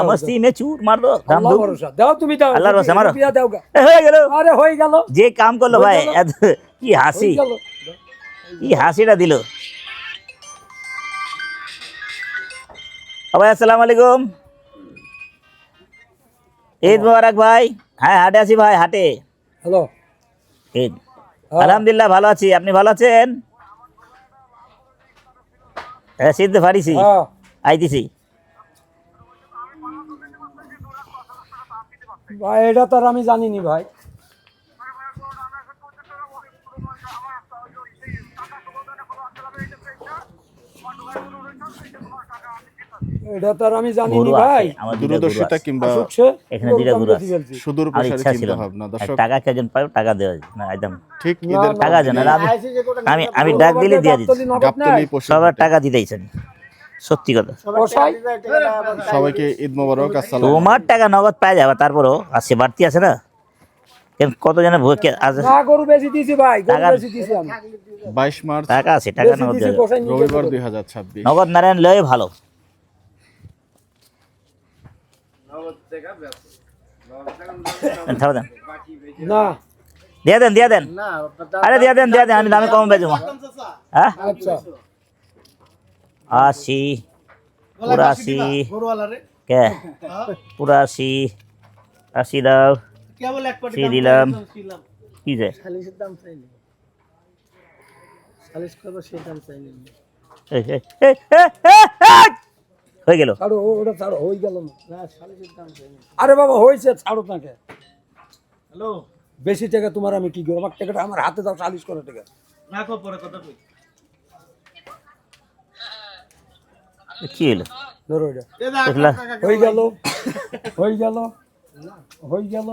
মস্তি মে চুর মার দো দাম আল্লাহ দো ভরসা দাও তুমি দাও আল্লাহর ভরসা মারো। রুপিয়া দাও গা। হয়ে গেল আরে হয়ে গেল যে কাম করলো ভাই কি হাসি হয়ে গেল কি হাসিটা দিল ভাই আসসালামু আলাইকুম ঈদ মোবারক ভাই হ্যাঁ হাটে আছি ভাই হাটে হ্যালো ঈদ আলহামদুলিল্লাহ ভালো আছি আপনি ভালো আছেন হ্যাঁ সিদ্ধ পারিছি হ্যাঁ আইতেছি ভাই এটা তো আর আমি জানিনি ভাই এটা তো আর আমি জানিনি গরু ভাই আছে আমার দুটো গরু দূরদর্শিতা আছে। কিংবা আসুকছে এখানে দুইটা গরু আছে। সুদূর আমার প্রসারী ইচ্ছা ছিল চিন্তা ভাবনা দর্শক টাকা কেজন পাবে টাকা দেওয়া যায় না একদম ঠিক না, ঈদের না, টাকা যেন আমি ডাক দিলে দিয়ে দিচ্ছি গাবতলী পশু সবার হাটে। টাকা দিতেইছেন সত্যি কথা সবাইকে ঈদ মোবারক আসসালাম তোমার টাকা নগদ পাই যাবে তারপরও আছে বাড়তি আছে না কিন্তু কত জনের আজ না গরু বেশি দিয়েছি ভাই গরু টাকা- বেশি দিয়েছি আমি 22 মার্চ টাকা আছে টাকা বেশি নগদ দিয়েছি দেওয়া যাবে। গোসাই নিয়ে রবিবার গেছে। 2026 নগদ নারায়ণ লয় ভালো থাও দেন না দিয়ে দেন আরে দিয়ে দেন আমি দামে কম বেচবো হ্যাঁ আচ্ছা 80 84 কে 84 80 দাও সি দিলাম কি যে এই, এই, এই, এই, এই, এই! হয়ে গেল ছাড়ো ওটা ছাড়ো হয়ে গেল না আরে বাবা হয়েছে ছাড়ো তাকে হ্যালো বেশি টাকা তোমার আমি কি করবো আমার টাকাটা আমার হাতে দাও 40 করে টাকা কি হলো ধরো এটা দেখলা? হয়ে গেল হয়ে গেল হয়ে গেল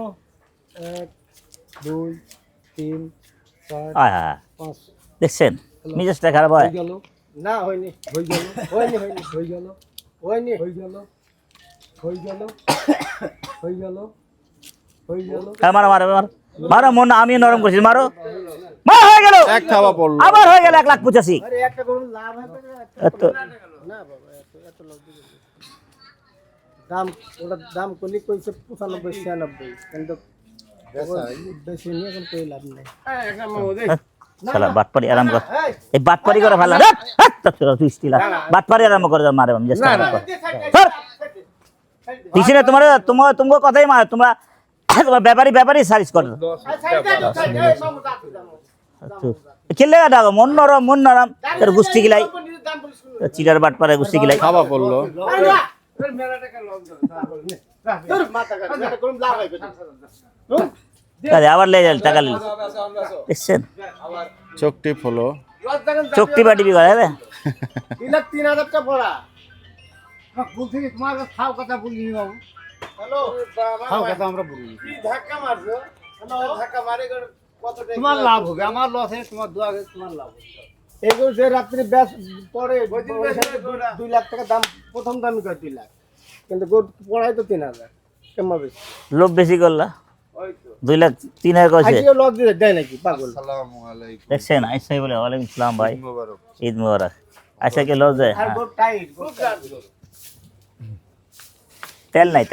1 2 3 4 আয় হায়, 5 দেখছেন মিজাজটা খারাপ হয় হয়ে গেল না হয়নি হয়ে গেল হয়নি হয়নি হয়ে গেল হয়নি হয়ে গেল হয়ে গেল হয়ে গেল হয়ে গেল হ্যাঁ, মারো মারো মারো মারো মন আমি নরম করছি মারো মারো হয়ে গেল এক থাবা পড়লো আবার হয়ে গেল 1,85,000 আরে একটা কোন লাভ হবে এত না বাবা এত লাভ দিবে দাম ওটা দাম কলি কইছে 95 96 কিন্তু বেশি নিয়ে এখন কই লাভ নাই শালা বাটপারি আরাম কর এই বাটপারি করে ভালো তুই স্টিলা বাটপারি আরাম করে মারে আমি জাস্ট পিছনে তোমার কথাই মার তোমরা তোমার ব্যাপারই সার্ভিস করো খেললে ডাকো মন নরম তোর গুষ্টি গিলাই চিলার বাটপারে গুষ্টি গিলাই থাবা পড়লো আবার লে যাল টাকা নিল দেখছেন চোখ টিপ হলো চোখ টিপা টিপি করে হ্যাঁ 3000 টাকা পড়া বলছি তোমার খাও কথা বলিনি বাবু হ্যালো খাও কথা আমরা বলিনি কি ধাক্কা মারছো হ্যালো ধাক্কা মারে কত টাকা তোমার লাভ হবে আমার লস है তোমার দোয়া আছে তোমার লাভ হবে এগুলো যে রাত্রি ব্যাস পরে 2 লাখ টাকা দাম প্রথম দামই কয় 2 লাখ কিন্তু গোট পড়াই তো 3000 কেমন বেশি লোভ বেশি করলা ওই তো 2 লাখ 3,000 কইছে আজকে লস দিয়ে দেয় নাকি পাগল আসসালামু আলাইকুম দেখছেন আইসাই বলে ওয়ালাইকুম আসসালাম ভাই মোবারক ঈদ মোবারক আচ্ছা কি লজ যায় আর গোট টাইট গোট তেল নাই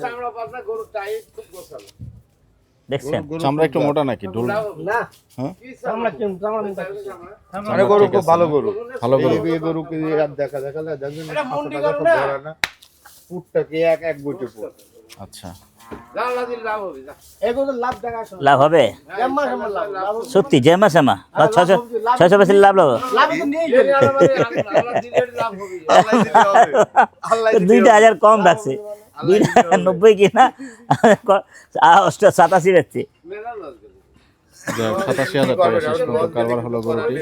চামড়া পাতলা গরু টাইট খুব গোছালো দেখছেন চামড়া একটু মোটা নাকি ঢোল না হ্যাঁ চামড়া কেন চামড়া মোটা মানে গরু খুব ভালো গরু ভালো গরু এই গরু কি আর দেখা দেখেন এটা মুন্ডি টাকা গরু তো না। বড় না ফুটটাকে এক বইতে পড় আচ্ছা লাভ দিলে লাভ হবে এগুলো লাভ দেখা আসলে লাভ হবে কেমন কেমন লাভ লাভ হবে। সত্যি জেমা সেমা 600 বেশি লাভ লাভ লাভ তো নেই আল্লাহ দিলে লাভ হবে আল্লাহ 2,000 কম রাখছে 90 কি না 87 বেচছে মেলা লস গেল 87,000 টাকা শেষ পর্যন্ত কারবার হলো গরুটি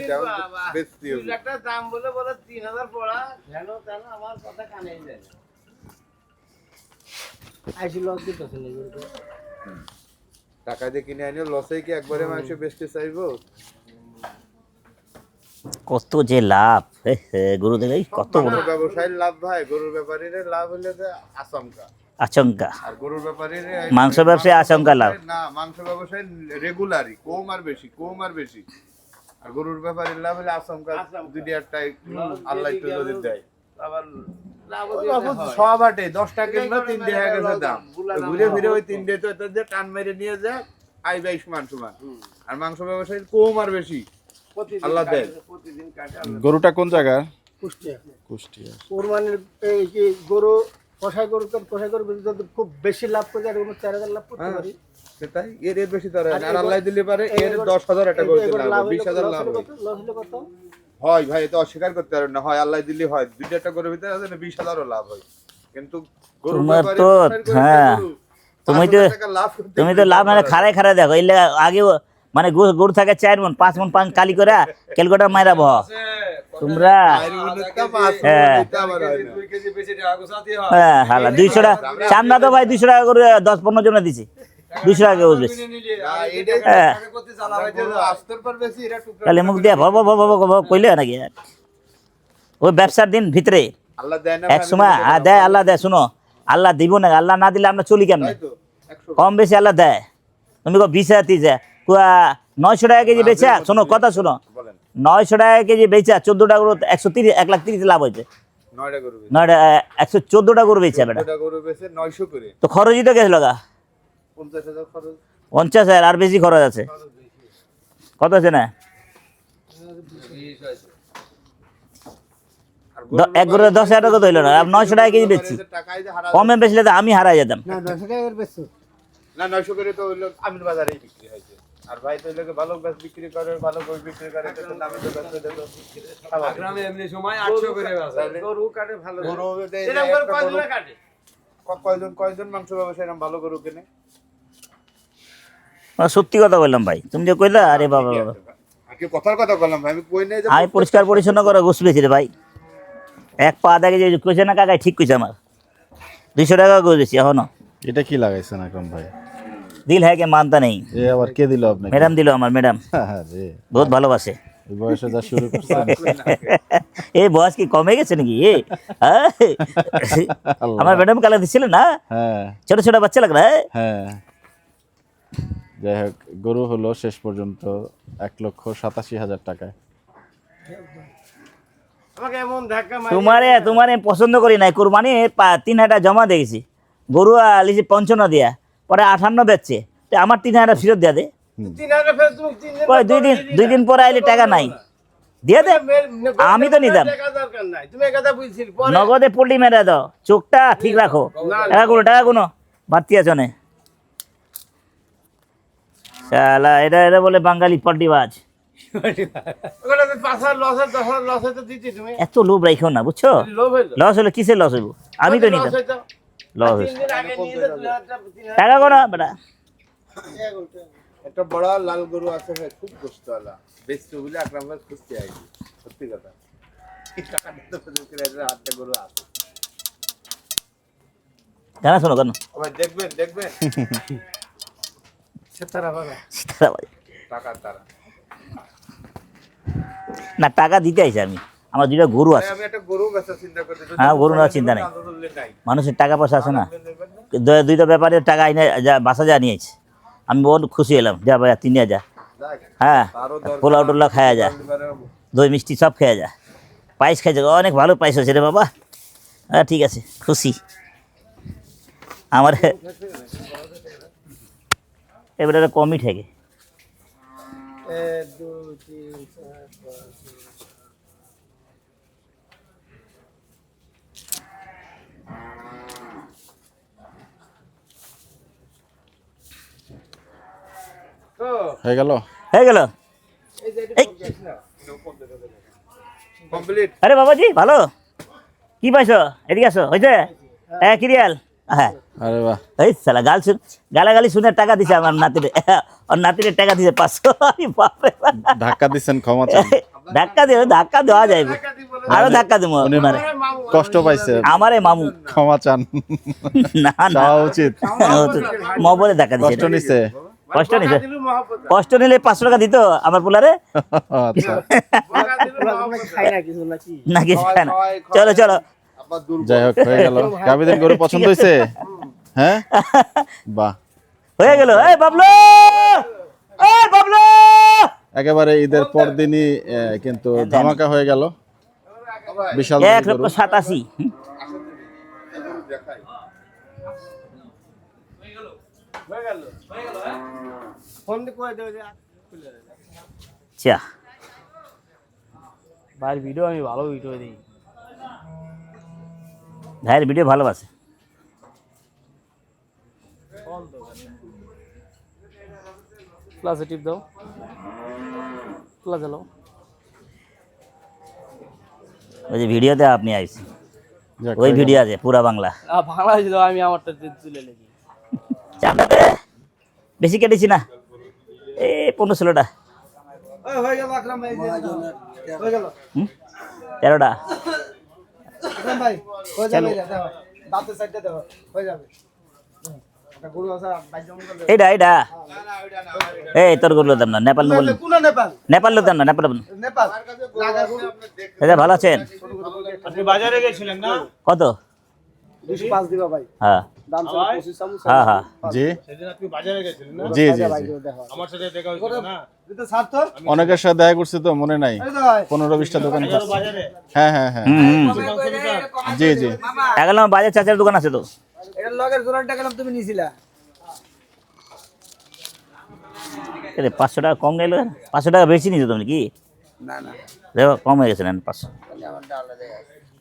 বেচতে হবে একটা দাম বলে 3000 পড়া জানো জানো আমার কথা কানে যায় না আইসি লস দিতেছে না টাকা দিয়ে কিনে আনিও লসে কি একবারে মাংস বেচতে চাইবো কত যে লাভ গরু দেখে কত বড় গরুর ব্যবসায়ীর লাভ ভাই গরুর ব্যাপারীর লাভ হলে যে আশঙ্কা আচমকা আর গরুর ব্যাপারীর মাংস ব্যবসায় আচমকা লাভ না মাংস ব্যবসায়ী রেগুলারই কম আর বেশি আর গরুর ব্যাপারীর লাভ হলে আশঙ্কা দুটি একটা আল্লাহ একটু যদি দেয় আবার সব হাটে 10 টাকা কিনলো 3 টাকা হয়ে গেছে দাম ঘুরে ফিরে ওই 3 টাকা তো যে টান মেরে নিয়ে যায় আই বাই সমান সমান আর মাংস ব্যবসায়ী কম আর বেশি আল্লাহ দেয় গরুটা কোন জায়গার? কুষ্টিয়া কুষ্টিয়া। কোরবানির এই যে গরু কষাই গরু যদি খুব বেশি লাভ করে আর 4,000 লাভ করতে পারি সেটাই এর বেশি তো আর আল্লাহ দিলে পারে এর 10,000 টাকা করে লাভ 20,000 লাভ লস হলে কত হয় ভাই এটা অস্বীকার করতে পারেন না হয় আল্লাহ দিলে হয় দুইটা করে ভিতরে আছে না 20,000 লাভ হয় কিন্তু গরু তোমার ব্যাপারে তো প্রচার করে হ্যাঁ গরু, তুমি 5,000 টাকা লাভ করতে তুমি তো লাভ মানে খারাই খারাই দেখো এলে আগে মানে গরু থাকে 4 মন 5 মন কালি করে ক্যালকুলেটর মাইরা বহ তোমরা হ্যাঁ হ্যাঁ হালা 200 টাকা চান্দা তো ভাই 200 টাকা করে 10-15 জন দিছি 200 টাকা করে বেশি হ্যাঁ তাহলে মুখ দিয়া ভব ভব ভব ভব কইলে নাকি ওই ব্যবসার দিন ভিতরে আল্লাহ দেয় না এক সময় দেয় আল্লাহ দেয় শুনো আল্লাহ দিব না আল্লাহ না দিলে আমরা চলি কেমনে কম বেশি আল্লাহ দেয় তুমি কো 20,000 30,000 কুয়া 900 টাকা কেজি বেচা শোনো কথা শোনো 900 টাকা কেজি বেচা 14 টাকা করে 130 1,30,000 লাভ হয়েছে 9টা গরু 114 টাকা করে বেচা বেটা 9টা গরু বেচে 900 করে তো খরচই তো গেছে লগা 50,000 খরচ 50,000 আর বেশি খরচ আছে কত আছে না এক গরু 10,000 টাকা তো হইলো না আর 900 টাকা কেজি বেচছি টাকায় যে হারা কমে বেচলে তো আমি হারাই যেতাম না 10 টাকার বেশি না 900 করে তো হইলো আমির বাজারেই বিক্রি হয়েছে আর ভাই তো লোকে ভালো গাছ বিক্রি করে ভালো করে বিক্রি করে তো দামে তো বেচতে দিত গ্রামে এমনি সময় 800 করে আছে গরু কাটে ভালো গরু এরকম করে কয়জন কাটে কয়জন মাংস ব্যবসায়ী এরকম ভালো গরু কিনে সত্যি কথা বললাম ভাই তুমি যে কইলা আরে বাবা বাবা আজকে কথার কথা বললাম ভাই আমি কই নাই যে আমি পরিষ্কার পরিচ্ছন্ন করে গোস বেছি রে ভাই এক পা দেখে যে কইছে না কাকাই ঠিক কইছে আমার 200 টাকা গোস বেশি এখনো এটা কি লাগাইছেন আকরাম ভাই? দিল হ্যাঁ কে মানতা নেই এ আবার কে দিল আপনাকে? ম্যাডাম দিল আমার ম্যাডাম আরে বহুত ভালোবাসে এই বয়সে যা শুরু করছেন। এই বয়স কি কমে গেছে নাকি আমার ম্যাডাম কালে দিছিল না হ্যাঁ ছোট ছোট বাচ্চা লাগ রা হ্যাঁ। যাই হোক গরু হলো শেষ পর্যন্ত 1,87,000 টাকায়। আমাকে এমন ধাক্কা তোমারে পছন্দ করি নাই কুরবানি 3,000 জমা দিয়েছি গরু লিছি 55 দিয়া পরে 58 বেচছে তো আমার 3,000 ফেরত দিয়া দে 3,000 ফের তুমি 3 দিন কই দুই দিন পরে আইলে টাকা নাই দিয়ে দে আমি তো নিতাম টাকা দরকার নাই তুমি এই কথা বুঝছিল পরে নগদে পল্লি মেরে দাও চোখটা ঠিক রাখো টাকা কোনো বাড়তি আছো নে শালা এটা বলে বাঙালি পট্টিবাজ ওগুলো তো 5,000 লস তো দিতে তুমি এত লোভ রাখো না বুঝছো লোভ হইলো লস হলে কিসের লস হইব আমি তো নিতাম হইতো লস 3 দিন আগে নিয়ে যেত 2,000 টাকা কোনো বেটা একটা বড় লাল গরু আছে ভাই খুব গোশতওয়ালা বেচতে বলে আকরাম ভাই খুঁজতে আইছি সত্যি কথা এই টাকা দিতে পেরে করে আটটা গরু আছে গানা শোনো কেন ভাই দেখবেন সেতারা বাবা টাকা তারা না টাকা দিতে আইছি আমি আমার দুইটা গরু আছে আমি একটা গরু বেচা চিন্তা করতে হ্যাঁ গরু নেওয়ার চিন্তা নেই মানুষের টাকা পয়সা আছে না দুইটা ব্যাপারে টাকা আইনে যা বাসা যা নিয়েছে আমি বহুত খুশি হলাম যা ভাইয়া 3,000 হ্যাঁ পোলাও টোলা খাওয়া যা দই মিষ্টি সব খেয়ে যা পায়েস খাইছে অনেক ভালো পায়েস হয়েছে রে বাবা হ্যাঁ ঠিক আছে খুশি আমার এবারে কমই ঠেকে 1 2 3 4 5 হয়ে গেল? হয়ে গেল এই, কমপ্লিট আরে বাবাজি ভালো কি পাইছো এদিকে আসো হয়েছে কিরিয়াল হ্যাঁ আরে বাহ, এই সালা গালাগালি শুনে টাকা দিছে আমার নাতিরে ওর নাতিরে টাকা দিছে 500 আমি বাপরে বাপ। ধাক্কা দিচ্ছেন, ক্ষমা চান। ধাক্কা দেওয়া যাইবে আরো ধাক্কা দেবো উনি কষ্ট পাইছে, আমারে মামু ক্ষমা চান। না না চাওয়া উচিত। মা বলে ধাক্কা দিছে কষ্ট নিছে। কষ্ট নিলে 500 টাকা দিত আমার পোলারে আচ্ছা, খাই না কিছু নাকি না কিছু খায় না চলো চলো আবার দুর্বল যাই হোক হয়ে গেল। গাবিদের গরু পছন্দ হয়েছে? হ্যাঁ, বাহ, হয়ে গেল এই বাবলু এই বাবলু একেবারে ঈদের পর দিনই কিন্তু ধামাকা হয়ে গেল। বিশাল বড় গরু। 1,87,000 দেখাই ফোন করে দেবে যে চা ভাইয়ের ভিডিও আমি ভালো ভিডিও দিই। ভাইয়ের ভিডিও ভালোবাসে। প্লাসে টিপ দাও, প্লাস চালাও। ওই যে ভিডিওতে আপনি আইছি, যাক, ওই ভিডিও আছে পুরা বাংলা। বাংলাদেশ দাও, আমি আমারটা তুলে নিই। চাপটাতে বেশি কেটেছি না, এই 15-16টা, হয়ে গেল আকরাম ভাই, হয়ে গেল 13টা। আকরাম ভাই, হয়ে যাবে, দাও দাঁতের সাইডটা দাও, হয়ে যাবে। একটা গরু আছে ভাই জমা করে। এইটা এই তোর গরু দাম না, নেপাল বলুন, কোন নেপাল? নেপাল দাম না, নেপাল বলুন। নেপাল লাগা গরু। দাদা ভালো আছেন? আপনি বাজারে গেছিলেন না? কত? 205 দিবা ভাই, হ্যাঁ দাম ছিল 25 চামচ। হ্যাঁ হ্যাঁ জি সেদিন আপনি বাজারে গেছিলেন না? জি জি ভাই জি। দেখো আমার সাথে দেখা হইছিল না? এটা সার্থক অনেকের সাথে দেখা করছি তো মনে নাই, এই তো ভাই 15-20টা দোকান করছি। বাজারে হ্যাঁ হ্যাঁ হ্যাঁ জি জি। এখন বাজার চাচার দোকান আছে তো। এর লগের জোড়াটা গেলাম, তুমি নিছিলা। 500 টাকা কম নিল, 500 টাকা বেশি নিছো তুমি কি? না না, দেখো কম হয়ে গেছে, নেন 500। আমার ডালে দেয়।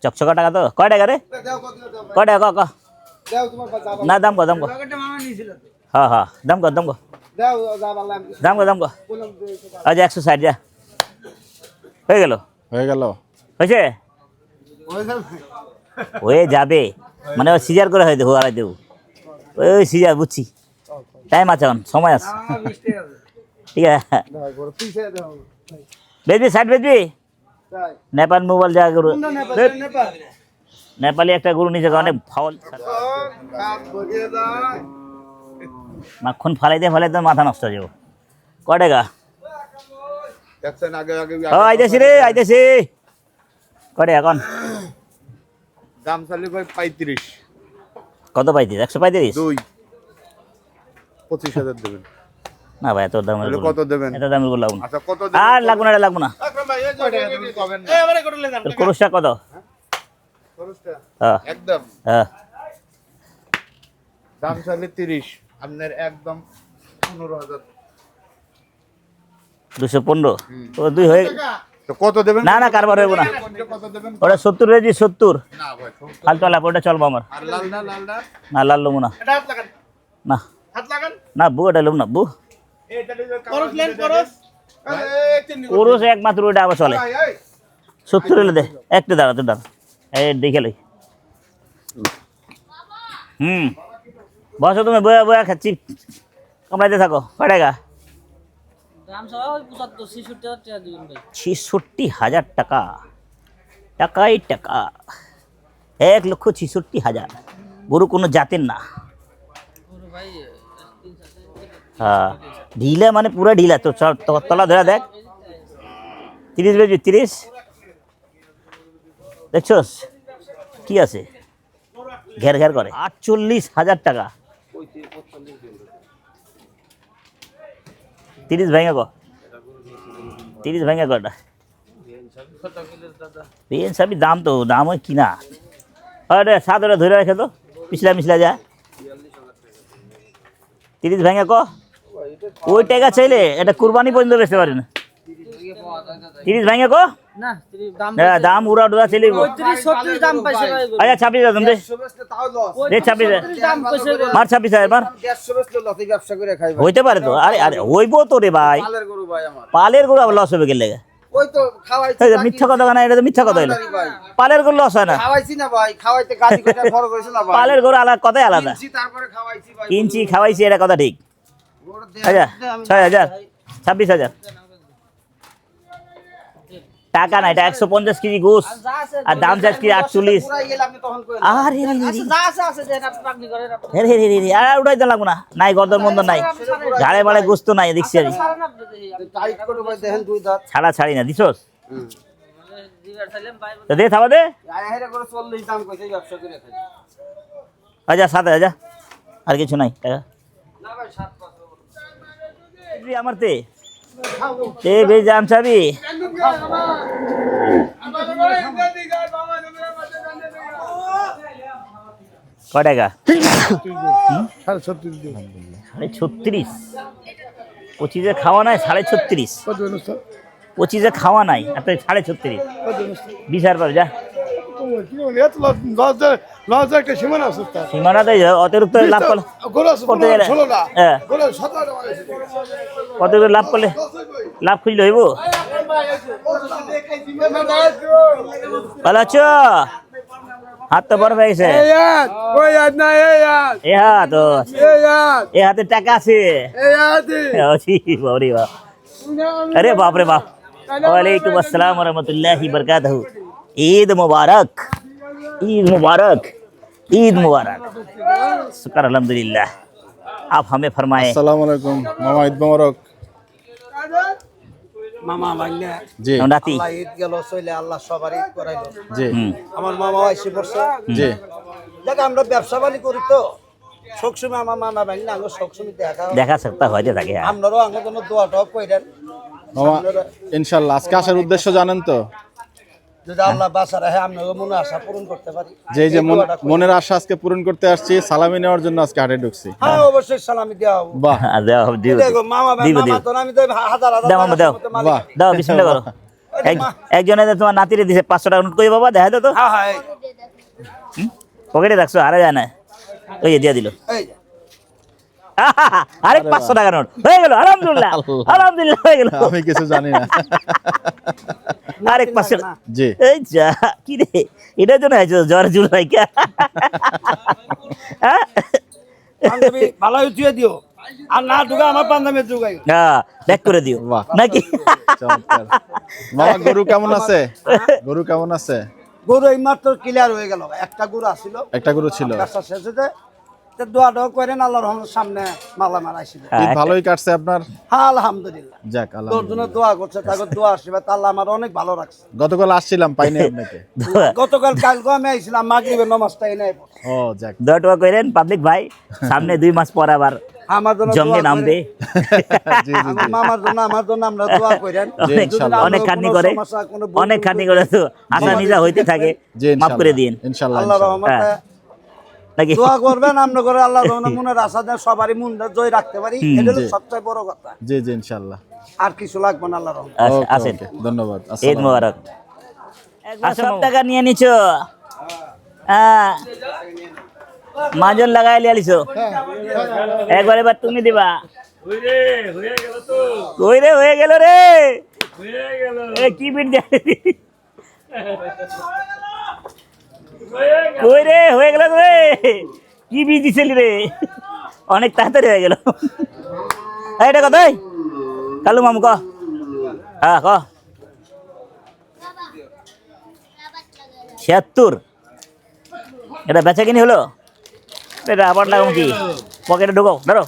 চকচকা টাকা তো কয় টাকা রে? দাও কত দাও ভাই, কয় টাকা ক দাও তোমার কাছে না, দাম কো দাম কো। লগেরটা মামা নিছিল তো। হ্যাঁ হ্যাঁ দাম কো দাম কো দাও যা বললাম, দাম কো দাম কো। বললাম আজ 160 যা হয়ে গেল, হয়ে গেল। হয়েছে, ওই যাবে। হয়ে যাবে মানে ও সিজার করে হয়তো হারাই দেবো, ওই সিজার বুঝছি, টাইম আছে, এখন সময় আছে, আমার 20 টাকা আছে। ঠিক আছে। দাও গরু পিছে দাও। বেচবি, সাইড বেচবি। তাই নেপাল মোবাইল যা গরু, কোন নেপাল? নেপাল নেপালি একটা গরু নিচে অনেক ফাউল, কাজ বজিয়ে দাও। মাখন ফালাইতে মাথা নষ্ট হয়ে যাবো। কয় টাকা? দেখছেন আগে আগে ও আইতেছি রে, আইতেছি। কয় টাকা এখন? দাম চাইলে ভাই 35, কত পাইতিস? 135? 2 25,000 দেবেন। না ভাই এত দামের তাহলে গরু, কত দেবেন? এত দামের গরু লাগবো না। আচ্ছা কত আর লাগবো না, এটা লাগবো না। আকরাম ভাই এই যে তুমি কবেন না এবারে করে লে দাম। তোর খরচটা কত? খরচটা হ্যাঁ একদম হ্যাঁ, দাম চাইলে 30, আপনার একদম 15,000। 215, ও 2 হয়ে তো কত দেবেন? না না, কারবার হইব না। কত দেবেন? ওটা 70 রেজি, 70 না ভাই 70। ফালতু আলাপ, ওটা চলবো আমার। আর লাল না লাল না না লাল লমু না, এটা হাত লাগান, না হাত লাগান। না বু, ওটা লম না বু। করস লেন করস। এই তিন পুরুষ একমাত্র ওটা আবার চলে। ভাই এই 70 হলে দে, একটু দাঁড়া, তুই দাঁড়া, এই দেখে লই। বসো তুমি, বয়া বয়া খাচ্ছি, কামড়াইতে থাকো। কয় টাকা? দাম সবাই 75-66 টাকা দিবেন ভাই। 66,000 টাকা, টাকাই টাকা, 1,66,000। গরু কোনো জাতের না। পুরো ভাই 3-4 হ্যাঁ ঢিলা, মানে পুরা ঢিলা, তো তলা ধরা দেখ। 30 বেজবি, 30 দেখছস কি আছে, ঘের ঘের করে। 48,000 টাকা, 30 ভেঙে ক, 30 ভেঙে কটা পেন সাবি দাম, তো দাম হয় কিনা। আরে 7 ওটা ধরে রাখে তো, পিছলা মিছলা যা। 30 ভেঙে ক, ওই টাকা চাইলে এটা কুরবানি পর্যন্ত বেচতে পারি না। 30 ভেঙে ক, না, দাম হ্যাঁ, দাম উড়া ডুরা চাইলে। 35-36 দাম পাইছে ভাই। আচ্ছা 26,000 দে, 150 বেচলে তাও লস। দে 26,000, দাম কইছে মার 26,000 মার। 150 বেচলে লসে ব্যবসা করে খাই ভাই। হইতে পারে তো, আরে আরে হইবো তো রে ভাই, পালের গরু ভাই আমার। পালের গরু আবার লস হবে গেলে। ওই তো খাওয়াইছি এই যে মিথ্যা কথা না, এটা তো মিথ্যা কথা হইলো। ভাই। পালের গরু লস হয় না, খাওয়াইছি না ভাই, খাওয়াইতে গাড়ি করে খরচ হইছে না ভাই। পালের গরু আলাদা, কথাই আলাদা। কিনছি তারপরে খাওয়াইছি ভাই। কিনছি খাওয়াইছি, এটা কথা ঠিক। গরু দে- আচ্ছা দে আমি- 6,000, 26,000 টাকা না, এটা 150 কেজি গোস, যা আছে আর দাম চাইছি 48। পুরাই গেলে আপনি তখন কইলেন। আরে রে রে আচ্ছা, যা আছে দেন, আপনি পাকনি করেন আপনি। রে রে রে রে, আর উঠাইতে লাগবো না, নাই গদর মন্দ নাই, ঝাড়ে বাড়ে গোস্ত নাই, দেখছি আমি। সারান আপনি দেখি, আমি টাইট করে ভাই দেখেন দুই দাঁত। ছাড়া ছাড়ি না, দিছস দিবার চাইলাম ভাই। তো দে, থাবা দে। আরে করে 40 দাম কইছে ব্যবসা করে খাই। আচ্ছা 7,000, আর কিছু নাই টাকা। না ভাই 7-5 তুই আমার তে বেশ দাম চাবি। কয় টাকা? 36.5 দিন 36.5। 25-এ খাওয়া নাই 36.5। 25-এ খাওয়া নাই আর তুই 36.5। 20 হাজার পাবে যা। লজ একটা সীমানা আছে তার সীমানাতে অতিরিক্ত লাভ করলে গরু আছে করতে গেলে 16টা হ্যাঁ গরু 17টা অতিরিক্ত লাভ করলে লাভ খুঁজলে হইব। ভালো আছো? হাত তো বড় হয়ে গেছে। এ হাত ও, এ হাতে টাকা আছে। বাবরে বাপ, अरे बाप रे बाप। वालेकुम अस्सलाम वरहमतुल्लाहि बरकातहू। ईद मुबारक, ईद मुबारक, ईद मुबारक। शुक्र अल्हम्दुलिल्लाह। आप हमें फरमाएं। আসসালামু আলাইকুম মামা, ঈদ মোবারক। মামা ভাইনা জি নাতি আল্লাহ ঈদ গেল চলে আল্লাহ সবার ঈদ করাইলো জি হুম আমার মামা এসে পড়ছে জি দেখ আমরা ব্যবসা বাণিজ্য করি তো সবসময় আমার মামা ভাইনা আগে সবসময় দেখা হয়। দেখা সাক্ষাৎ হয়ে থাকে। হ্যাঁ আপনারাও আমার জন্য দোয়াটাও কইরেন মামা, ইনশাল্লাহ আজকে আসার উদ্দেশ্য জানেন তো, যদি আল্লাহ বাঁচা রাখে আপনারও মনে আশা পূরণ করতে পারি। যে এই যে এই দোয়াটা কইরেন। মনের আশা আজকে পূরণ করতে আসছি, সালামি নেওয়ার জন্য আজকে হাটে ঢুকছি। হ্যাঁ অবশ্যই সালামি দেওয়া হবে। বাহ দেওয়া হবে, দিব দেখো মামা ভাই দিব দিব। মামা তো আমি তো হাজার হাজার দাও মামা, দাও। টাকার মতো মালিক। বাহ দাও বিসমিল্লাহ করো। একজনে তোমার নাতিরে দিছে 500 টাকা নোট কই বাবা দেখা দাও তো। হ্যাঁ হ্যাঁ পকেটে রাখছো, হারা যায় না। ওই যে দিয়ে দিল। এই যে। আরেক 500 টাকা নোট হয়ে গেল। আলহামদুলিল্লাহ, আলহামদুলিল্লাহ হয়ে গেল। আমি কিছু জানি না। আরেক 500। জি এই যা কি রে, এটার জন্য আইছো জ্বর জুলাই কা? হ্যাঁ পাঞ্জাবি ভালো উঠিয়ে দিও আর না ঢুকা আমার পাঞ্জাবি ঢুকাই। হ্যাঁ ব্যাক করে দিও বাহ। নাকি? চমৎকার। মামা, গরু কেমন আছে? গরু কেমন আছে? গরু এই মাত্র ক্লিয়ার হয়ে গেল। একটা গরু আসছিল, একটা গরু ছিল। ব্যবসা শেষ হতে দোয়া দোয়া করেন আল্লাহর রহমতের সামনে মালা মারাইছিল। ঈদ ভালোই কাটছে আপনার? হ্যাঁ আলহামদুলিল্লাহ। যাক তোর আলহামদুলিল্লাহ। জন্য দোয়া করছে, তাকে দোয়া আসবে আল্লাহ আমার অনেক ভালো রাখছে। গতকাল আসছিলাম, পাইনি আপনাকে। গতকাল কালকে আমি আইছিলাম মাগরিবের নামাজটা এনে ও যাক, দোয়া টোয়া করেন পাবলিক ভাই, সামনে 2 মাস পর আবার আমার জন্য জঙ্গে দোয়া নামবে। করেন। জি জি আমার মামার জন্য আমার জন্য আমরা দোয়া করেন। অনেক ইনশাআল্লাহ। অনেক খাটনি করে, অনেক খাটনি করে তো আশা নিজা হইতে থাকে। জি মাফ করে দিন ইনশাআল্লাহ আল্লাহ ইনশাআল্লাহ। রহমতে নাকি? দোয়া করবেন আমরা করে আল্লাহ রহমতে মনের আশা দেন সবারই মন জয় রাখতে পারি, এটা হলো জি। সবচেয়ে বড় কথা। জি জি ইনশাআল্লাহ। আর কিছু লাগবে না আল্লাহ রহমতে। আচ্ছা, ওকে, আসেন। ওকে, ধন্যবাদ। ঈদ আসসালামু মোবারক। সব টাকা নিয়ে নিছো? হ্যাঁ মাজন লাগাই লিয়ালিছো একবার, এবার তুমি দিবা। কই রে হয়ে গেল রে, এ কি বিট যায়? কই রে হয়ে গেল রে, কি বীজ দিছিলি রে? অনেক তাড়াতাড়ি হয়ে গেল। এটা কত কালু মামু ক? হ্যাঁ ক। 76। এটা বেচা কিনি হলো? এটা আবার লাগাম কি পকেটে ঢুকাও, ধরো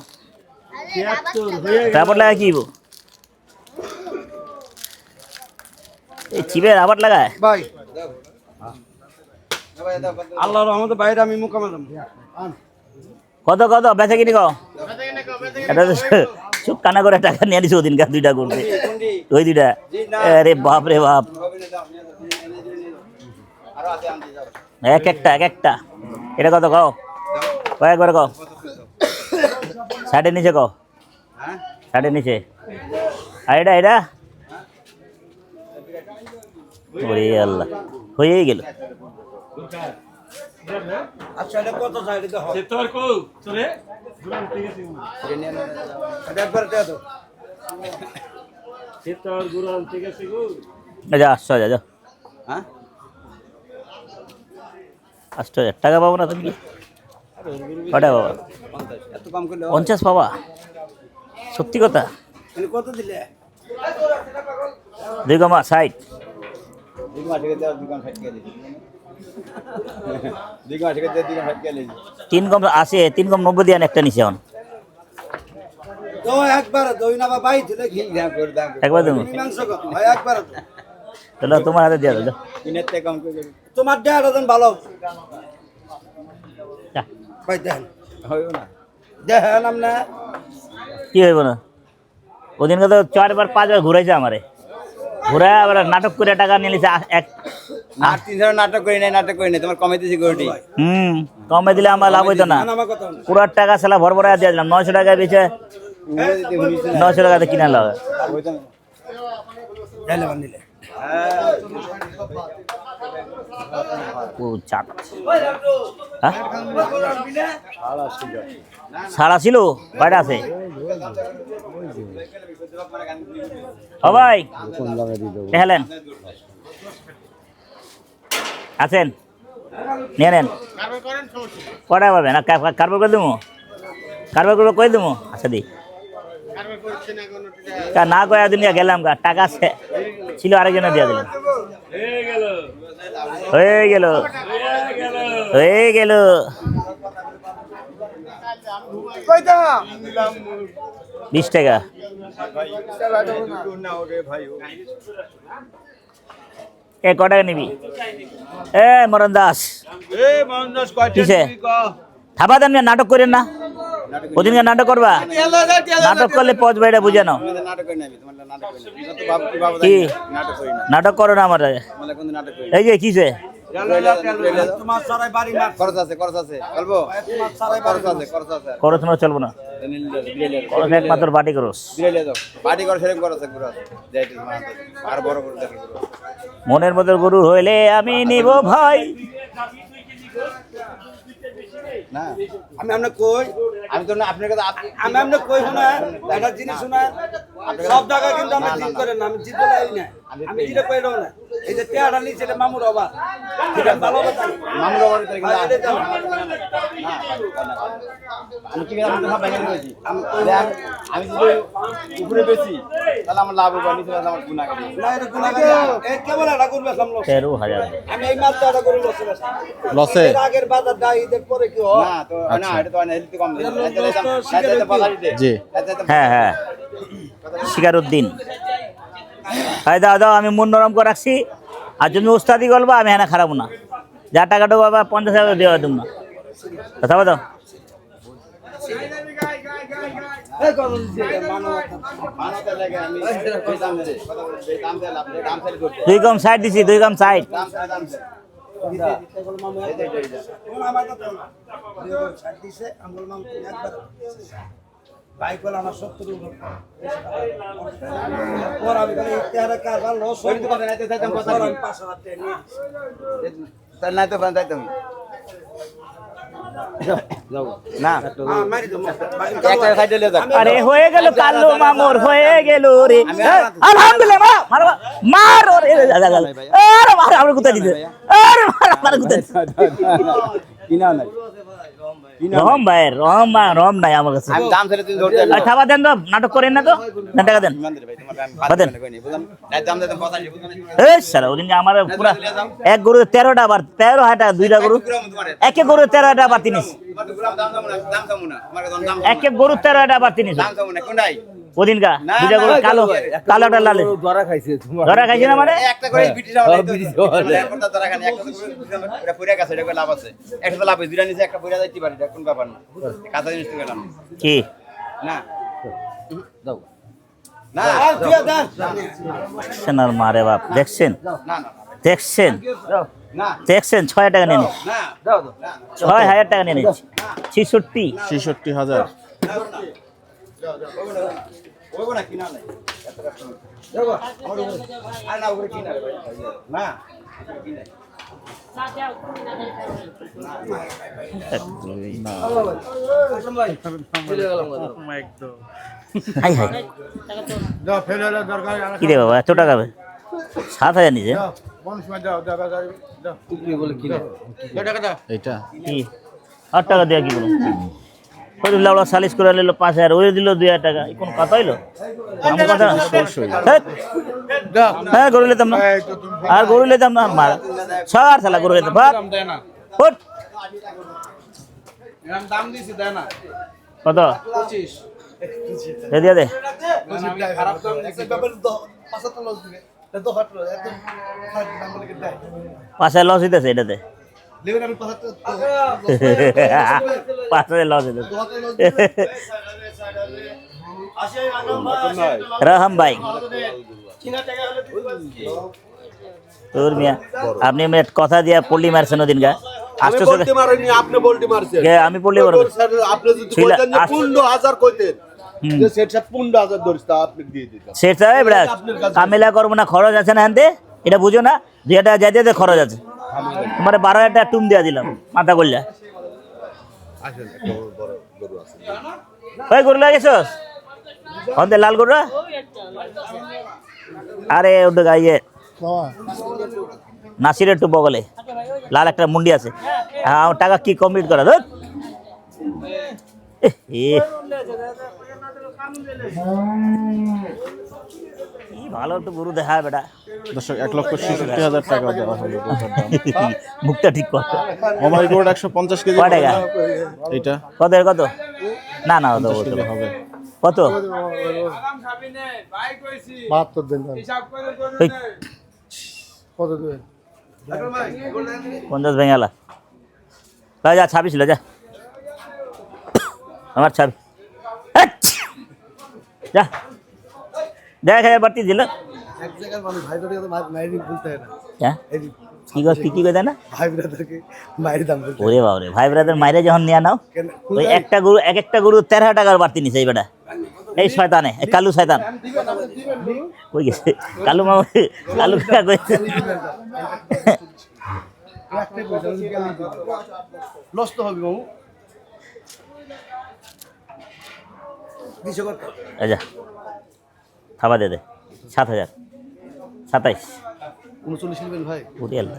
রাবার লাগা কি এই চিপে রাবার লাগায়? ভাই আল্লাহ রহমতে বাইরে আমি মোকামেলাম। কত কত বেচা কিনি কও? এটা তো চুপ কানা করে টাকা নিয়ে নিছো ওদিনকার 2টা করতে, ওই 2টা। আরে বাপ রে বাপ, এক একটা। এটা কত কও? কয়েকবার কও। 60-এর নিচে কও, 60-এর নিচে। আর এটা ওরে আল্লাহ, হয়েই গেল। আচ্ছা এটা কত চাই এটা হবে? এটা একবার দেয়া দাও। যা 8,000 যা। হ্যাঁ 8,000 টাকা পাবো না তুমি? কটা বাবা? এত কম করলে 50 পাবা? সত্যি কথা? তুমি কত দিলে? 2,60। তিন কম আছে, 3,90 দিয়ে একটা নিচে এখন। তো একবার দই না বা বাই দিলে কি একবার দেবো মাংস কত হয় একবার তাহলে তোমার হাতে দিয়ে দাও। তোমার দেয়া দেন ভালো যা। ভাই দেন দেখেন আপনি কি হইব না? ওদিনকে তো 4 বার 5 বার ঘুরাইছে আমারে। ঘুরে আবার নাটক করে টাকা নিয়ে নিছে এক আর 300 নাটক করি নাই তোমার কমে দিছি গরুটি কমে দিলে আমার লাভ হইতো না পুরো টাকা সালা ভরভরা দিয়ে দিলাম 900 টাকা বেচে 900 টাকাতে কিনা লাগে ও চাট হ্যাঁ সারা ছিল বাইরে আছে ও ভাই হেলেন আছেন নিয়ে নেন কটা পাবেন কারবার করে দেবো কারবার করে কই দেবো আচ্ছা দি না কয়া দিন গেলাম গা টাকা ছিল আরেকজনে দিয়ে দিলাম হয়ে গেল হয়ে গেল কয়টা 20 টাকা এ ক টাকা নিবি এ মরণ দাস কিসে থাবা দেন নাটক করেন না ওদিনকে নাটক করবা নাটক করলে পচ বাইরে বুঝে নাও কি নাটক করো না আমার এই যে কিসে করো তোমার চলবো না করো একমাত্র বাটি করো মনের মতো গরু হইলে আমি নিব ভাই না আমি আপনাকে কই আমি তো না আপনার কথা আমি আপনাকে কই শোনা একটা জিনিস শোনা সব জায়গা কিন্তু আমি জিত করেন না আমি জিততে পারি না আমি জিতে পাই না এই যে তেয়াটা নিচে এটা মামুর অবা এটা ভালো কথা মামুর অবা কিন্তু আমি কি আমি তো সব বাইরে কইছি আমি যদি উপরে বেশি তাহলে আমার লাভ হবে নিচে আমার গুনাহ করে না এটা গুনাহ করে এ কেবল এটা করবে সামনে 13,000 আমি এই মাত্র এটা করে লসে আগের বাজার দাই ঈদের পরে কি হয় না তো না এটা তো হেলথ কম জি হ্যাঁ হ্যাঁ শিকারউদ্দিন হাই দাও দাও আমি মন নরম করে রাখছি আর তুমি ওস্তাদি গল্বা আমি হ্যাঁ খারাপ না যা টাকা দেবো বাবা 50,000 দেওয়া দেব না কথা বলো দুই কম সাইড দিছি দুই কম সাইড আরে হয়ে গেল কালো মামুর হয়ে গেল রে আলহামদুলিল্লাহ মার রে আরে মার আমরা কোথায় দিতে আরে মার আমরা কোথায় কিনা নাই রম নাই আমার কাছে আমি দাম ছেড়ে তুমি ধরতে আর খাবার দেন তো নাটক করেন না তো দেন টাকা দেন বাদেন এই সারা ওদিন আমার পুরা এক গরু 13টা আবার 13 টাকা দুইটা গরু এক এক গরু 13 টাকা বাতি নিস এক এক গরু 13 টাকা বাতি নিস ওদিন কা দুইটা গরু কালো কালোটা লালে ধরা খাইছে ধরা খাইছে না মানে একটা করে বিটি যাওয়া একটা ধরা খানি একটা এটা পুরা কাছে এটা লাভ আছে একটা লাভ দুইটা নিচে একটা পুরা যাইতে পারি কোন ব্যাপার না কাঁচা জিনিস তো গেলাম কি না দাও না তুই দাও সেনার মারে বাপ দেখছেন না না দেখছেন না দেখছেন 6 টাকা নিয়ে না দাও দাও 6,000 টাকা নিয়ে নিচ্ছি 66 66,000 ওগো না কিনা নাই এত কষ্ট দেখো আমার আর না ওরে কিনা রে ভাই না কিনা হাই হাই দাও ফেলে দরকার কি রে বাবা এত টাকা 7,000 নিছে কোন সময় দাও দাও দাও তুমি বলে কিনা টাকা দাও এইটা কি 8 টাকা দেয়া কি বলো ওই লাউড়া সালিশ করে নিল 5,000 ওই দিল 2,000 টাকা কোন কথা হইলো আমার কথা হ্যাঁ গরু নিতাম না আর গরু নিতাম না মার সবার শালা গরু নিতাম ভাত ফুট এরকম দাম দিছি দেয় না কত 25 দে দিয়া দে খারাপ দাম দিছি ব্যাপারে 75 লস দিবে তো হাট একদম দাম বলে কি দেয় 5,000 লস হইতেছে এটাতে লেবেন আমি 75 5,000 লস হইতেছে রহম ভাই তোর মিয়া আপনি এমনি কথা দিয়া পল্লি মারছেন ওদিন গা আমি আষ্ট বলতে মারিনি, আপনি বলতে মারছেন। আমি পল্লি মারব স্যার, আপনি যদি ছিলা- কইতেন যে আস- 15,000 কইতেন, যে সেট সাথে 15,000 ধরিস, তা আপনি দিয়ে দিতেন। সেটা এবার কামেলা করবো না খরচ আছে না আনতে এটা বুঝো না 2 টাকা যাইতে খরচ আছে তোমার 12,000 টাকা টুম দিয়া দিলাম মাথা করলা ওই গরু লাগেছস অন্তে লাল গরু আরে ওটা গাইয়ে নাসিরের একটু বগলে লাল একটা মুন্ডি আছে হ্যাঁ আমার টাকা কি কমপ্লিট করা ধর কি ভালো একটু গরু দেখায় বেটা দর্শক 1,66,000 টাকা দেওয়া হলো গরুটার দাম। মুখটা ঠিক কর আমার গরুটা 150 কেজি কয় টাকা? এইটা কত এর কত না না অত 50 কেজি হবে। কত 72 দিন ওই কত দেবে 50 ভেঙালা যা 26 ছিল যা আমার 26 যা দেখ বাড়তি দিল এক জায়গার মানুষ ভাই তোর মাইরি বলতে হয় না হ্যাঁ কি করে দেয় না ভাই ব্রাদারকে মাইরি দাম বলতে ওরে বাবা রে ভাই ব্রাদার মাইরে যখন নিয়ে নাও ওই একটা গরু এক একটা গরু 13 টাকার বাড়তি নিছে এই বেটা এই শয়তানে এই কালু শয়তান কই গেছে কালু মামা কালু কাকা কইছে লস তো হবে বাবু আচ্ছা থাবা দে 7,000 27 39 নেবেন ভাই ওরে আল্লাহ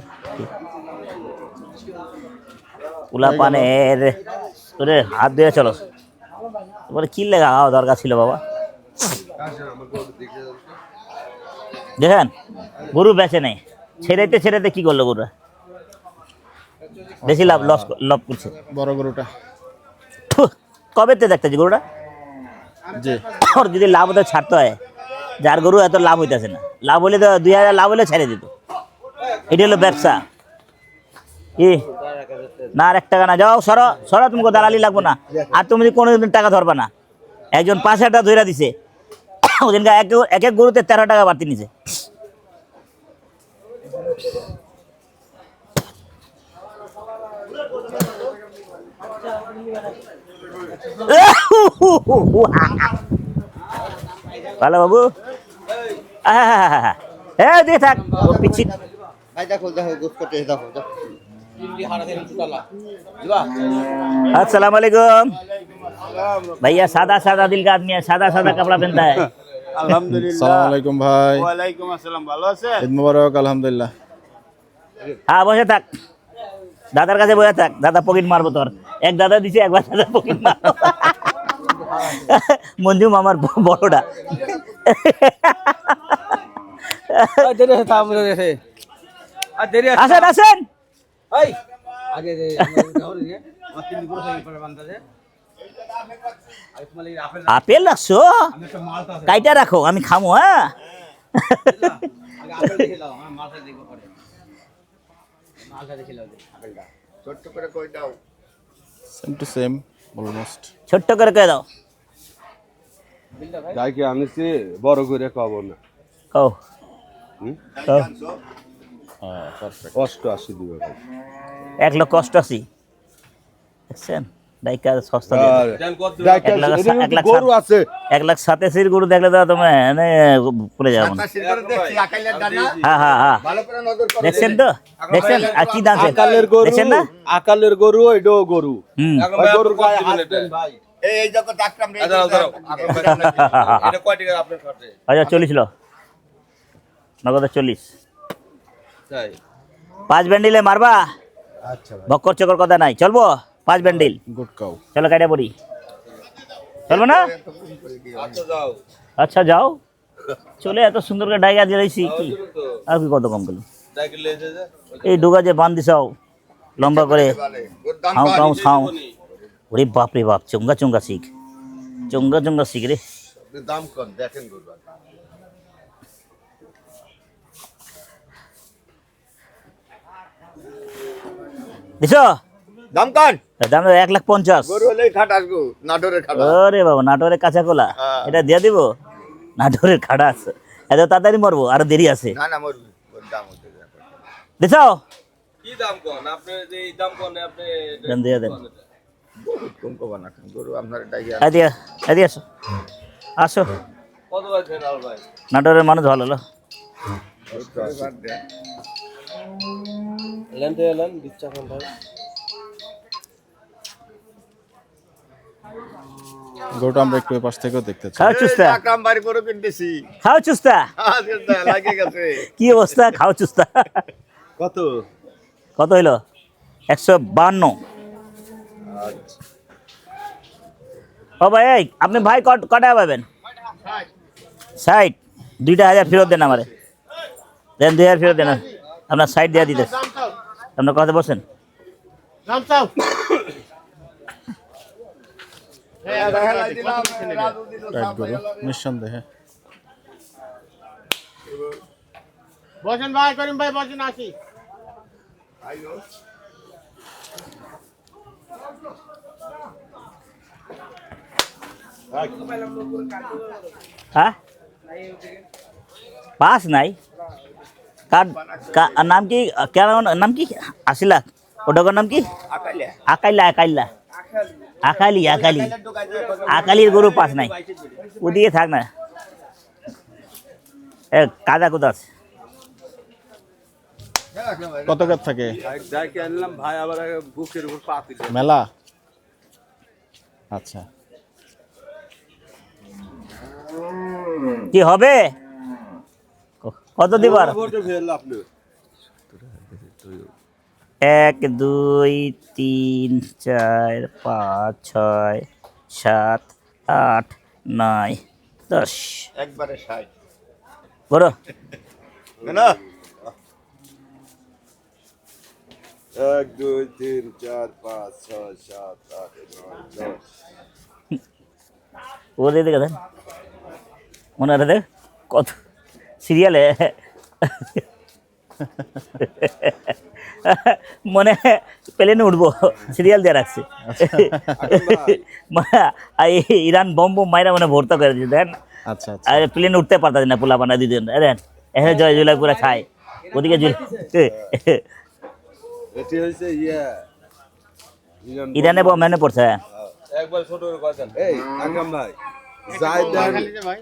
উলা পানের তোরে হাত দিয়ে চলো তোমার কি লেগা দরকার ছিল বাবা দেখেন গরু বেচে নেই ছেড়েতে কি করলো গরুরা বেশি লাভ লস করছে বড় গরুটা কবেতে দেখতেছি গরুটা জি ওর যদি লাভ হতে ছাড়তে হয় যার গরু এত লাভ হইতেছে না লাভ হলে তো 2,000 লাভ হলে ছেড়ে দিত এটা হলো ব্যবসা কি না আর 1 টাকা না যাও সরো তুমি দালালি লাগবো না আর তুমি কোনোদিন টাকা ধরবা না একজন 5,000 টাকা ধরে দিছে ওদিনকে এক এক গরুতে 13 টাকা বাড়তি নিছে ভালো বাবু হ্যাঁ দিয়ে থাক ও পিচ্ছি ভাই দেখো গোস করতে দেখো अस्सलाम वालेकुम भैया सादा सादा दिल का आदमी है सादा सादा कपड़ा पहनता है আলহামদুলিল্লাহ আসসালামু আলাইকুম ভাই ওয়ালাইকুম আসসালাম ভালো আছেন ঈদ মোবারক আলহামদুলিল্লাহ হ্যাঁ বসে থাক দাদার কাছে বসে থাক দাদা পকেট মারবো তোর এক দাদা দিছে একবার দাদা পকেট মারবো মঞ্জু মামার বড়টা আসেন আসেন আপেল রাখছো কাইটা রাখো আমি খামো হ্যাঁ ছোট্ট করে কই দাও সেম টু সেম অলমোস্ট ছোট্ট করে কে দাও গাইকে আনিছি বড় করে খাবো না কও কও। হ্যাঁ পারফেক্ট 88 দিবে ভাই 1,88,000 দেখছেন ডাইকা সস্তা দিয়ে দিল। 1,00,000 গরু আছে 1,87,000 গরু দেখলে তো তুমি এনে পড়ে যাবো না দেখছি আকাইলের দানা হ্যাঁ হ্যাঁ হ্যাঁ ভালো করে নজর করো দেখছেন তো দেখছেন আর কি দাম আকালের গরু দেখছেন না আকালের গরু এটাও গরু হুম ওই গরুর গায়ে হাত দেন ভাই এই যখন ডাক্তার এটা কয় টাকা আপনার কাছে আচ্ছা 40 লো নগদ 40 তাই 5 ব্যান্ডিলে মারবা আচ্ছা ভাই বক্কর চকর কথা নাই চলবো 5 ব্যান্ডিল গুড কাউ চলো কাটা পড়ি চলবো না আচ্ছা যাও আচ্ছা যাও চলে এত সুন্দর করে ডাইগা দিয়েছি কি আর কি কত কম করলো সাইকেল লেজে যা এই ডোগা যে বান দিছাও লম্বা করে হাউ কাউ ছাও ওরে বাপ রে বাপ চুঙ্গা চুঙ্গা শিখ রে দাম কম দেখেন গরু দিছো দাম কম দাম 1,50,000 গরু হলেই খাটাস গো নাটোরের খাটা ওরে বাবা নাটোরের কাঁচা কোলা এটা দিয়ে দিব নাটোরের খাড়া আছে এত তাড়াতাড়ি মরবো, আরো দেরি আছে। না না মরবি, ওর দাম হতে দিছ কি দাম কোন আপনি যে এই দাম কোন আপনি দেন দিয়ে দেন। কম কবা না গরু আপনার ডাইয়া এদিকে এদিকে আসো, আসো। কত আছেন আল ভাই? নাটোরের মানুষ ভালো হলো। এলেন তো এলেন দিচ্ছা কোন ভাই? গরুটা আমরা একটু ওই পাশ থেকেও দেখতে চাই। খাও চুস্তা, কাম বাড়ি করে কিনতেছি খাও চুস্তা। লাগে গেছে। কি অবস্থা, খাও চুস্তা। কত? কত হইলো? 152। ও ভাই এই, আপনি ভাই কটা পাবেন? 60। 2,000 ফেরত দেন আমারে, দেন 2,000 ফেরত দেন। আপনার 60 দেওয়া দিতে আপনার কথা বলছেন। নাম চাও রাইট গরু নিঃসন্দেহে। বসেন ভাই, করিম ভাই বসেন, আসি। হ্যাঁ পাস নাই কার নাম কি, কেন নাম কি আসিলা, ওটার নাম কি? আকাইলা আকাইলা আকালি আকালি আকালির গরু পাস নাই, ওদিকে থাক না। কাদা কোথা আছে? কত গাছ থাকে যাকে আনলাম ভাই আবার বুকের উপর পা দিল। মেলা? আচ্ছা কি হবে, কত দিবার? 1 2 3 4 5 6 7 8 9 10 একবারে 60 বড় না 1 2 3 4 5 6 7 8 9 10 ও দিয়ে দেন মনে আছে কত সিরিয়ালে মনে প্লেনে উঠবো, সিরিয়াল দিয়ে রাখছে। ইরান বম বম মাইরা মানে ভর্তা করে দিচ্ছে দেন। আচ্ছা আচ্ছা আর প্লেনে উঠতে পারতাম না, পোলা বানা দিতেন দেন। এখানে জয় জুলাই পুরা খায়, ওদিকে এটি হইছে ইয়া ইরানে বম মেনে পড়ছে। একবার ছোট কথা। এই আকরাম ভাই যাই দেন ভাই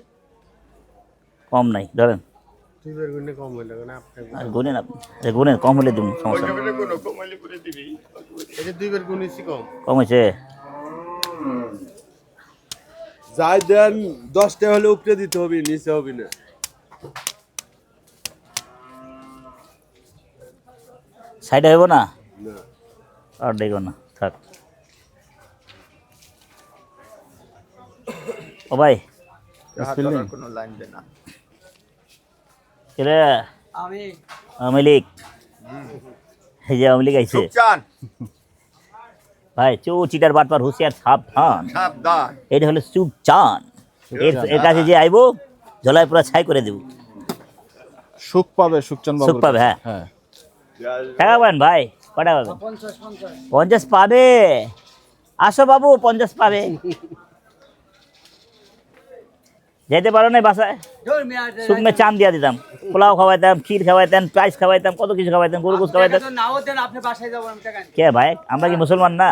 কম নাই ধরেন, তুইবের গুণে কম হইলো না আপনি, আর গুনেন আপনি, গুনেন কম হলে দিন সমস্যা নেই। কোনো কমালি করে দিবি এটা দুইবের গুণ বেশি কম। কম হয়েছে যাই দেন 10 টাকা হলে উপরে দিতে হবে, নিচে হবে না। সাইডে হইব না, না আর দেখো না থাক। ও ভাই কোনো লাইন দে না রে আওয়ামী লীগ, এই যে আওয়ামী লীগ আইছে চান ভাই, চিটার বাটপার হুঁশিয়ার সাবধান। সাবধান এটা হলো চুপচান, এর কাছে যে আইবো জলায় পুরা ছাই করে দেব। সুখ পাবে সুখচান বাবু। সুখ পাবে, হ্যাঁ। হ্যাঁ টাকা পাবেন ভাই, কটা পাবেন? 50 পাবে। আসো বাবু, 50 পাবে। যেতে পারো না বাসায়, শুকনো চান দিয়া দিতাম, পোলাও খাওয়াইতাম, ক্ষীর খাওয়াইতাম, প্রাইস খাওয়াইতাম, কত কিছু খাওয়াইতাম, গরু গোস খাওয়াইতাম। আপনি বাসায় যাবো, আমি টাকা কে ভাই, আমরা কি মুসলমান না?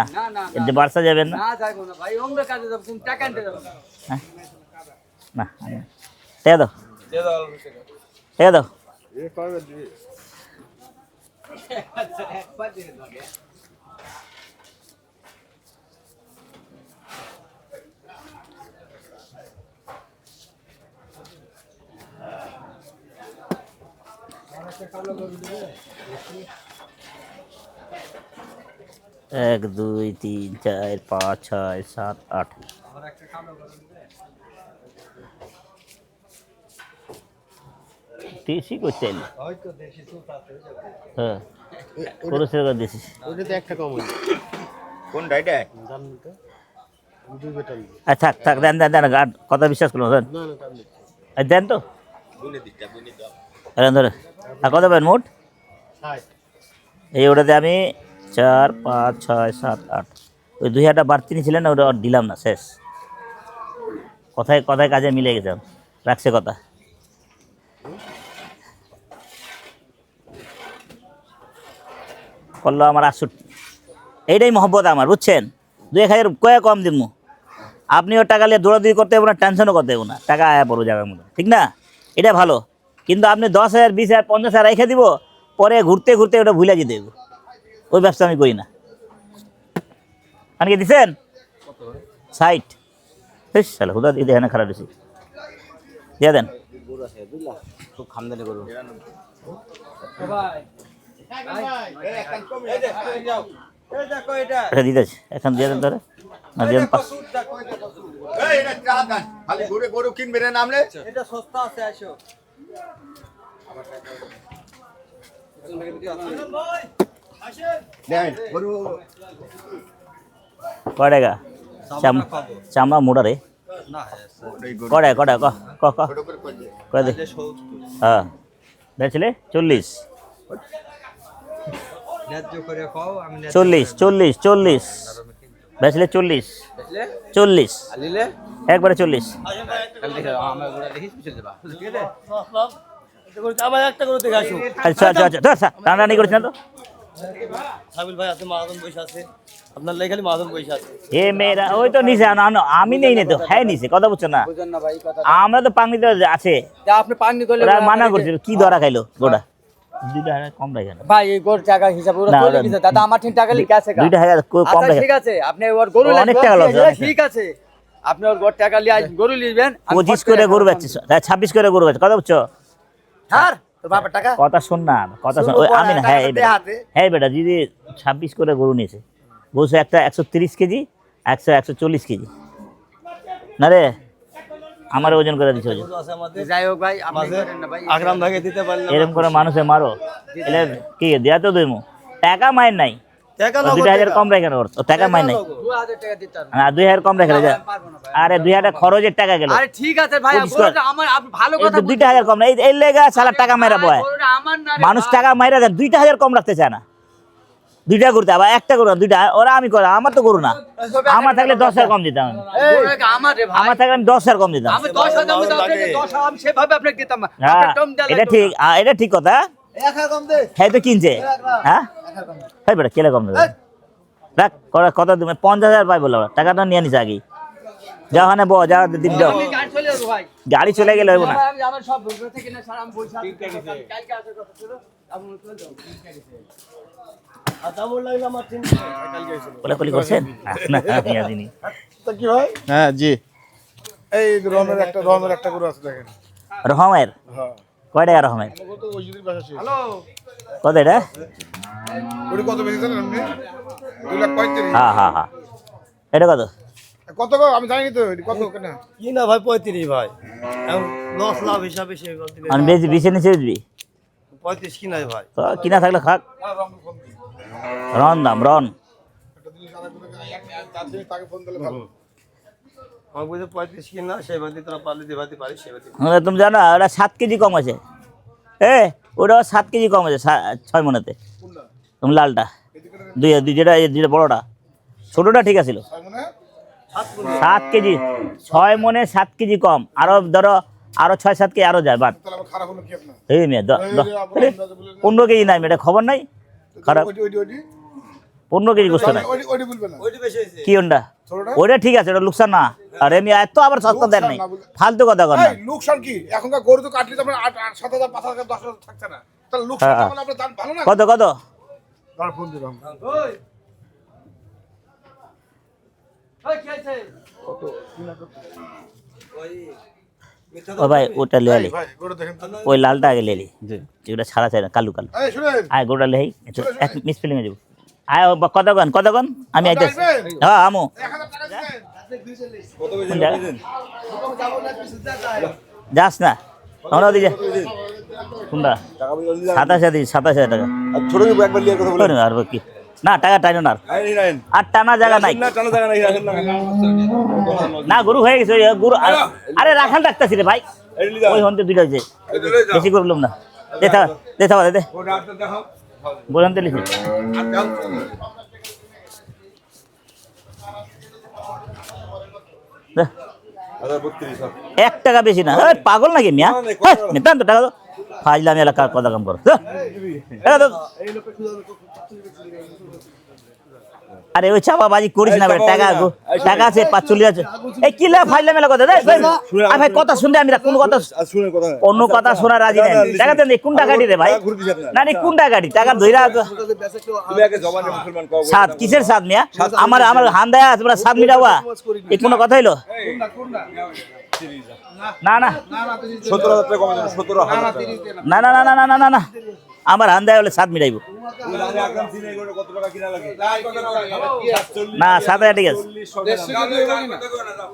যে বার্সা যাবেন না? না যাবো না ভাই, অন্য কাজে যাবো, তুমি টাকা আনতে যাবো। হ্যাঁ? না টাকা দাও, টাকা দাও। এক দুই তিন চার পাঁচ ছয় সাত আট। দেশি করতে এলি? হ্যাঁ খরচের কথা দেশি। ওইটাতে একটা কম হইলো, কোন ডাইটা জানেন তো, দুই বেটা নিবো। থাক থাক, দেন দেন দেন, আর কথা বিশ্বাস করুন, দেন না না কাম নেই। দেন তো, বুনে দিটা বুনে দাও দেন ধরে। আর কত পাবেন মোট? 60 এই ওটাতে আমি 4 5 6 7 8, ওই 2000টা বাড়তি নিয়েছিলেন না, ওটা আর দিলাম না, শেষ। কথায় কথায় কাজে মিলে গেছে, রাখছে কথা। পড়লো আমার 68। এইটাই মহব্বত আমার, বুঝছেন? 2-1000 কয়ে কম দিন, আপনিও টাকা নিয়ে দৌড়াদৌড়ি করতে হবে না, টেনশনও করতে হবে না, টাকা আয়া পড়ো জায়গার মতো, ঠিক না? এটা ভালো। কিন্তু আপনি 10,000, 20,000, 50,000 রেখে দিব, পরে ঘুরতে ঘুরতে ওটা ভুলে যেতে হবে। ওই ব্যবসা আমি করি না। আনকে দিচ্ছেন 60। বেশ তাহলে হুদা দিয়ে দেন, খারাপ বেশি দিয়ে দেন। খুব খামদানি করবো। এটা দিতেছে এখন দিয়ে দেন ধরে না দিয়ে দেন 5। গরু কিনবে রে নামলে এটা সস্তা আছে, আসো। গরু কয় টাকা? চামড়া মোটা রে। কয় টাকা? ক কয় দে। হ্যাঁ বেচলে 40। 40 বেচলে 40 একবারে 40। আবার একটা করে দেখে আসো। আচ্ছা আচ্ছা আচ্ছা আচ্ছা টানাটানি করছেন তো। সাবিল ভাই আছে, মাহাজন বসে আছে, আপনার লাই খালি মাহাজন বসে আছে। এ মেয়েরা ওই তো নিচে, আমি নেই নে তো, হ্যাঁ নিচে, কথা বুঝছো না? বুঝেন না ভাই কথা। আমরা তো পাংনি তো আছে, আপনি পানি করলে ওরা মানা করছিল, কি ধরা খাইলো গোটা 2,000 কম রাখে না। ভাই এই গরু টাকা হিসাবে ওরা না, চলে ওরা- গেছে দাদা, আমার ঠিক টাকা লিখে আছে। 2,000 কম আচ্ছা রাখে। ঠিক আছে, আপনি ওর গরু অনেক লাগবে, টাকা লস আছে। ঠিক আছে, আপনি ওর গরু টাকা লিয়ে গরু লিবেন। 25 করে গরু বেচছিস, 26 করে গরু বেচছিস, কথা বুঝছো? ছাড় তোর বাবার টাকা। কথা শোন না, কথা শোন। ওই আমি না, হ্যাঁ এই বেটা, হ্যাঁ বেটা দিদি 26 করে গরু নিয়েছে, বলছে একটা 130 কেজি, 140 কেজি। না রে আমার ওজন করে দিচ্ছে ওজন। যাই হোক ভাই, আপনি করেন না ভাই। আকরাম ভাইকে দিতে পারলাম এরকম করে মানুষে মারো, এলে কি দেয়া তো দেবো, টাকা মাইন নাই। টাকা 2,000 কম রেখে ওর, ও টাকা মাইন নাই। 2000 টাকা দিতে হবে। না 2,000 কম রেখে যা। আরে 2,000 খরচের টাকা গেল। আরে ঠিক আছে ভাই, 25 করে। গরুটা আমার, আপনি ভালো কথা 2,000 কম না, এই লেগা সালা টাকা মাইরা বয়। গরুটা আমার না রে মানুষ ভাই। টাকা মাইরা দেন, 2,000 কম রাখতে চায় না। 2টা করতে আবার একটা করো, 2টা ওরা আমি করে, আমার তো করু না। আমার থাকলে 10,000 কম দিতাম আমি। গরুটা আমার রে ভাই। আমার থাকলে আমি 10,000 কম দিতাম। আমি 10,000 দাম আপনাকে 10,000 আমি সেভাবে আপনাকে দিতাম না। হ্যাঁ আপনার টম দেয়া এটা লাগতো ঠিক, না। এটা ঠিক কথা। হ্যাঁ তো কিনছে, হ্যাঁ হ্যাঁ বেটা কেলে কম দেবে রাখ, কত তুমি 50,000 পাই বলো, টাকাটা নিয়ে নিছে আগে। যা ওখানে বো, যা দিন যাও, আমি গাড়ি চলে যাবো ভাই। গাড়ি চলে গেলে হইব না। আমার সব ভুল থেকে না স্যার, আমি বলছি কালকে আসার কথা ছিল, আপনি চলে যাও। দামর লাগলে আমার চিন্তা কালকে এসে কোলাকুলি করছেন না? নিয়ে দিনি তো কি হয়? হ্যাঁ জি। এই রমের একটা গরু আছে দেখেন। রহমের হ্যাঁ, কয় টাকা রহমের? কত ওই যদি বাসা শেষ। কত এটা? ওটি কত বেশি জানেন আপনি? 2,35,000। হ্যাঁ হ্যাঁ হ্যাঁ এটা কত? কত গো আমি জানি তো এটি কত কেনা। কি না ভাই 35 ভাই। এখন লস লাভ হিসাবে সে দিবে। আমি বেশি 20 নিচে দিবি 35 কি নাই ভাই। তো কিনা থাকলে খাক। রন দাম রন একটা জিনিস আলাদা করে তার জন্য তাকে ফোন দিলে ভালো। আমি বুঝে 35 কি না সেই বাদি তোরা পারলে দিবাতে পারিস সেই বাদি। তুমি জানো ওটা 7 কেজি কম আছে। ওটা 7 কেজি কম আছে 6 মনেতে। তুমি লালটা যেটা বড়টা, ছোটটা ঠিক আছিল। 7 কেজি 6 মনে 7 কেজি কম, আরো ধরো আরো 6-7 কেজি আরো যায় বাদ। তাহলে আবার খারাপ হলো কি আপনার? এই মেয়ে 15 কেজি নাই, এটা খবর নাই খারাপ। ওইটি 15 কেজি গোস্ত নাই ওইটি বলবে না। ওইটি বেশি হইছে। কি ওটা? ছোটটা? ওটা ঠিক আছে, ওটা লোকসান না। আর এমনি এত আবার সস্তা দেন নাই, ফালতু কথা কর না। এই লোকসান কি? এখনকার গরু তো কাটলি তো আপনার 7,000 5,000 10,000 থাকছে না। তাহলে লোকসান হ্যাঁ। তাহলে আপনার দাম ভালো না? কত কত? তার ফোন দিলাম। ওই কি আছে? ও ভাই ওটা লে আলি, ভাই গরু দেখেন তো। ওই লালটা আগে লে আলি, যেটা ছাড়া চাই না, কালু কালু। এই শুনেন। আয় গোটা লেই এক মিস ফিলিং এ যাব। আয় কতক্ষণ আমি আইতেছি। হ্যাঁ আমু 1000 টাকা দিবেন। কোন জায়গা? যাস না আমরা দিকে কোনটা? 27,000 টাকা। ছোট একবার লিয়ে কথা কই না আর কি না, টাকা টাইনো না আর টানা জায়গা নাই না। গরু হয়ে গেছে, ওই গরু আরে রাখাল ডাকতেছি রে ভাই, ওই হন্তে দুইটা হয়েছে, বেশি করলাম না। দেখা দে বললাম তো লিখি। দে। 1 টাকা বেশি না, পাগল নাকি মিয়া? নেতাম তো টাকা ফাইলাম এলাকার কথা কাম করো আরে ওই চাপাবাজি করিস না ভাই, টাকা টাকা আছে 45 আছে এই কি লা ফাইলাম এলাকা কথা দেখ ভাই ভাই কথা শুনলে আমি কোন কথা শুনে কথা অন্য কথা শোনা রাজি নাই টাকা দেন কোন টাকা গাড়ি রে ভাই না নি কোন টাকা গাড়ি টাকা ধইরা তুমি আগে জবানে মুসলমান কও সাত কিসের সাত মিয়া আমার আমার হান দেয়া তোমরা সাত মিটাওয়া এই কোন কথা হইলো না না 17000 টাকা কমে দেন 17000 না না না না না না না আমার হান দেয়া হলে সাত মিটাইব আমি আকরাম সিনে এগুলো কত টাকা কিনা লাগে না 7000 ঠিক আছে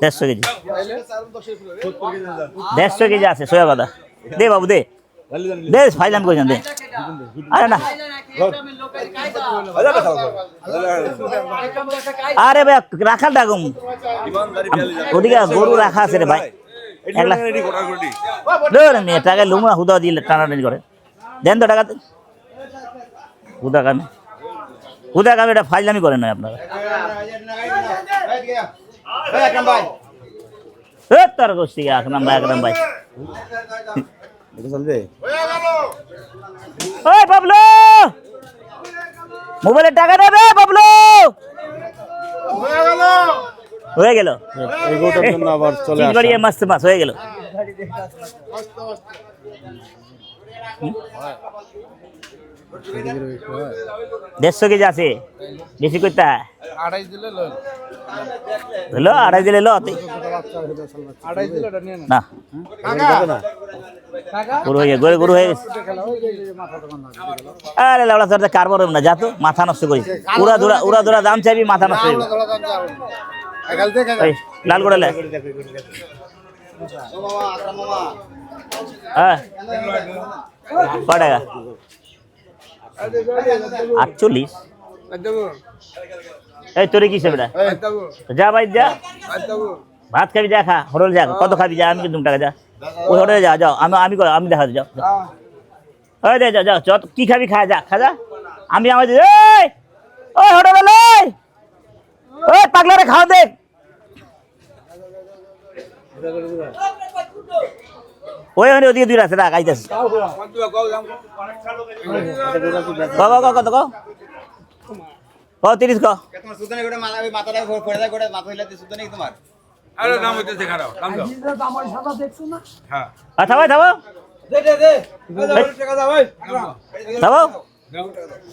150 কেজি 150 কেজি আছে সোয়া কথা দে বাবু দে দে ফাইলাম কইছেন দে আরে না আরে ভাই রাখাল ডাকুম ওদিকে গরু রাখা আছে রে ভাই 1 লাখ ধরে মেয়ে টাকা লুমা হুদা দিলে টানাটানি করে দেন তো টাকা হুদা কামে এটা ফাইলামি করেন না আপনারা তার গোষ্ঠী আকরাম ভাই চলবে ওই বাবলু মোবাইলের টাকা দেবে বাবলু হয়ে গেল এই গোটার জন্য আবার চলে আসা বাড়িয়ে মাছ মাছ হয়ে গেল দেড়শো কেজি আছে বেশি করতে হলো 2.5 দিলে লো না গরু হয়ে গরু হয়ে গেছে আরে লাউড়া তোর কারবার না যা তো মাথা নষ্ট করিস উড়া ধরা দাম চাইবি মাথা নষ্ট হইব লাল করে লে হ্যাঁ কয় টাকা 48 এই তোরে কিসে বেটা যা ভাই যা ভাত খাবি যা খা হোটেল যা কত খাবি যা আমি কিন্তু টাকা যা ওই হোটেলে যা যাও আমি দেখা যাও ওই দে যাও যাও কি খাবি খা যা আমি আমার ওই হোটেলে ওই পাগলারে খাও দেখ ওই ওদিকে দুই রাস্তা আইতেছে কত কো 30 কো তোমার সুদানে গোটা মাথাটা ফোড়া যায় গোটা মাথা হইলাতে সুদানে কি তোমার আরে দাম হইতেছে খারাপ দাম দাও হ্যাঁ থামো দে টাকা দাও ভাই থামো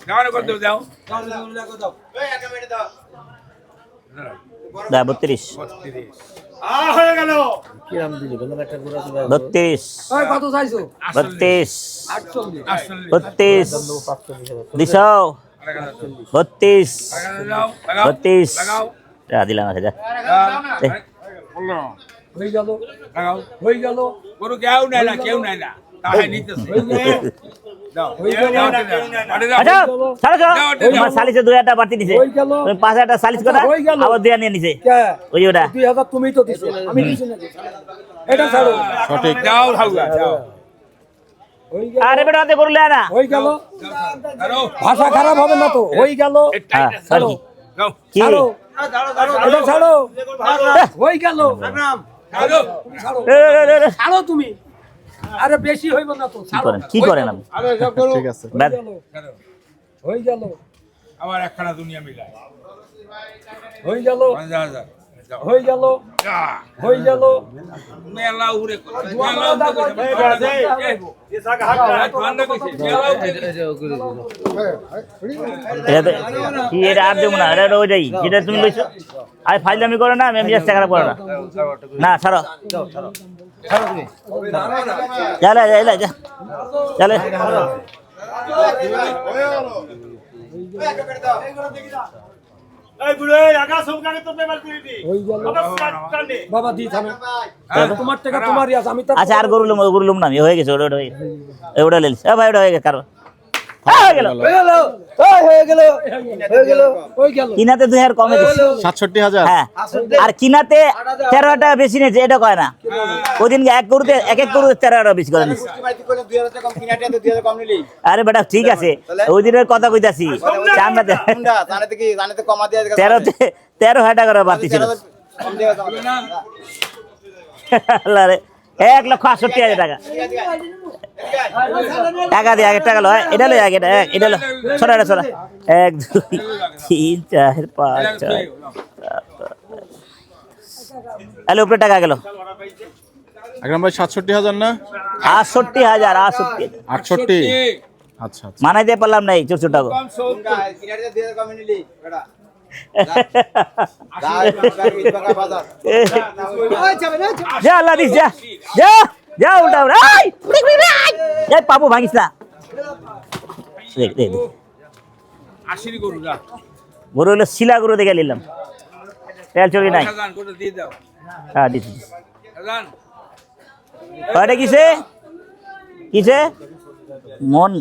গাওয়ানো কত দাও এই আগে মেরে দাও দা 32 হয়ে গেল 32 ওই কত চাইছো 32 48 32 200 32 লাগাও 32 লাগাও যা দিলাম আছে যা হয়ে গেল লাগাও হয়ে গেল গরু কেউ নাই না তাহাই নিতেছে দাও আচ্ছা ছাড়ো তোমার সালিসে 2000 বাড়তি দিছে হয়ে গেল তুমি 5000 সালিস কথা হয়ে গেল। আবার 2000 নিয়ে নিছে কে ওই ওটা 2000 তুমি তো দিছো আমি দিছি না এটা ছাড়ো সঠিক যাও হালকা যাও হয়ে গেল আরে বেটা হাতে করলে না হয়ে গেল ধরো ভাষা খারাপ হবে না তো হয়ে গেল হ্যাঁ সরি যাও কি ছাড়ো এটা ছাড়ো হয়ে গেল ধরো ছাড়ো তুমি আরে বেশি হইব না তো কি ছাড়ো করেন কি করেন আপনি ঠিক আছে বাদ। হয়ে গেল আবার একখানা দুনিয়া মিলায় হয়ে গেল 5000 যাও হয়ে গেল যা হয়ে গেল মেলা উড়ে মেলা উড়ে এটা কি এটা আর দেবো না এটা রয়ে যাই যেটা তুমি লইছো আর ফাইলামি করো না আমি জাস্ট টাকা করো না ছাড়ো চলে যা চলে হয়ে গেল বাবা দি থামে তোমার টাকা তোমারই আছে আমি তো আচ্ছা আর গরু লুম না আমি হয়ে গেছে ওটা হয়ে গেছে ওটা লেলিস ভাই ওটা হয়ে গেছে কারো হয়ে গেল হয়ে গেল কিনাতে 2000 কমে দিচ্ছে 67000 হ্যাঁ আর কিনাতে 13 টাকা বেশি নেছে এটা কয় না ওই দিন এক গরুতে এক গরুতে 13 টাকা বেশি করে নিচ্ছে মাইতি করলে 2000 টাকা কম কিনাটা 2000 কম নিলি আরে বেটা ঠিক আছে ওই দিনের কথা কইতাছি চান্দাতে কোনটা জানাতে কমা দিয়া 13 হাজার টাকা বাড়তি ছিল কম দেওয়া যাবে আল্লাহ রে 1,68,000 টাকা টাকা দিয়ে আগে টাকা লয় এটা লয় আগে এটা লো ছড়া 1 2 3 4 5 6 তাহলে উপরে টাকা গেল আকরাম ভাই 67,000 না 68,000 68 আচ্ছা আচ্ছা মানাই দিয়ে পারলাম নাই 64 টাকা যা আল্লাহ দিস যা যা যা উল্টা এই পাবো ভাঙিস না গরু হলো শিলা গরু দেখে নিলাম তেল চড়ি নাই হ্যাঁ দিচ্ছি ওটা কিসে কিসে মন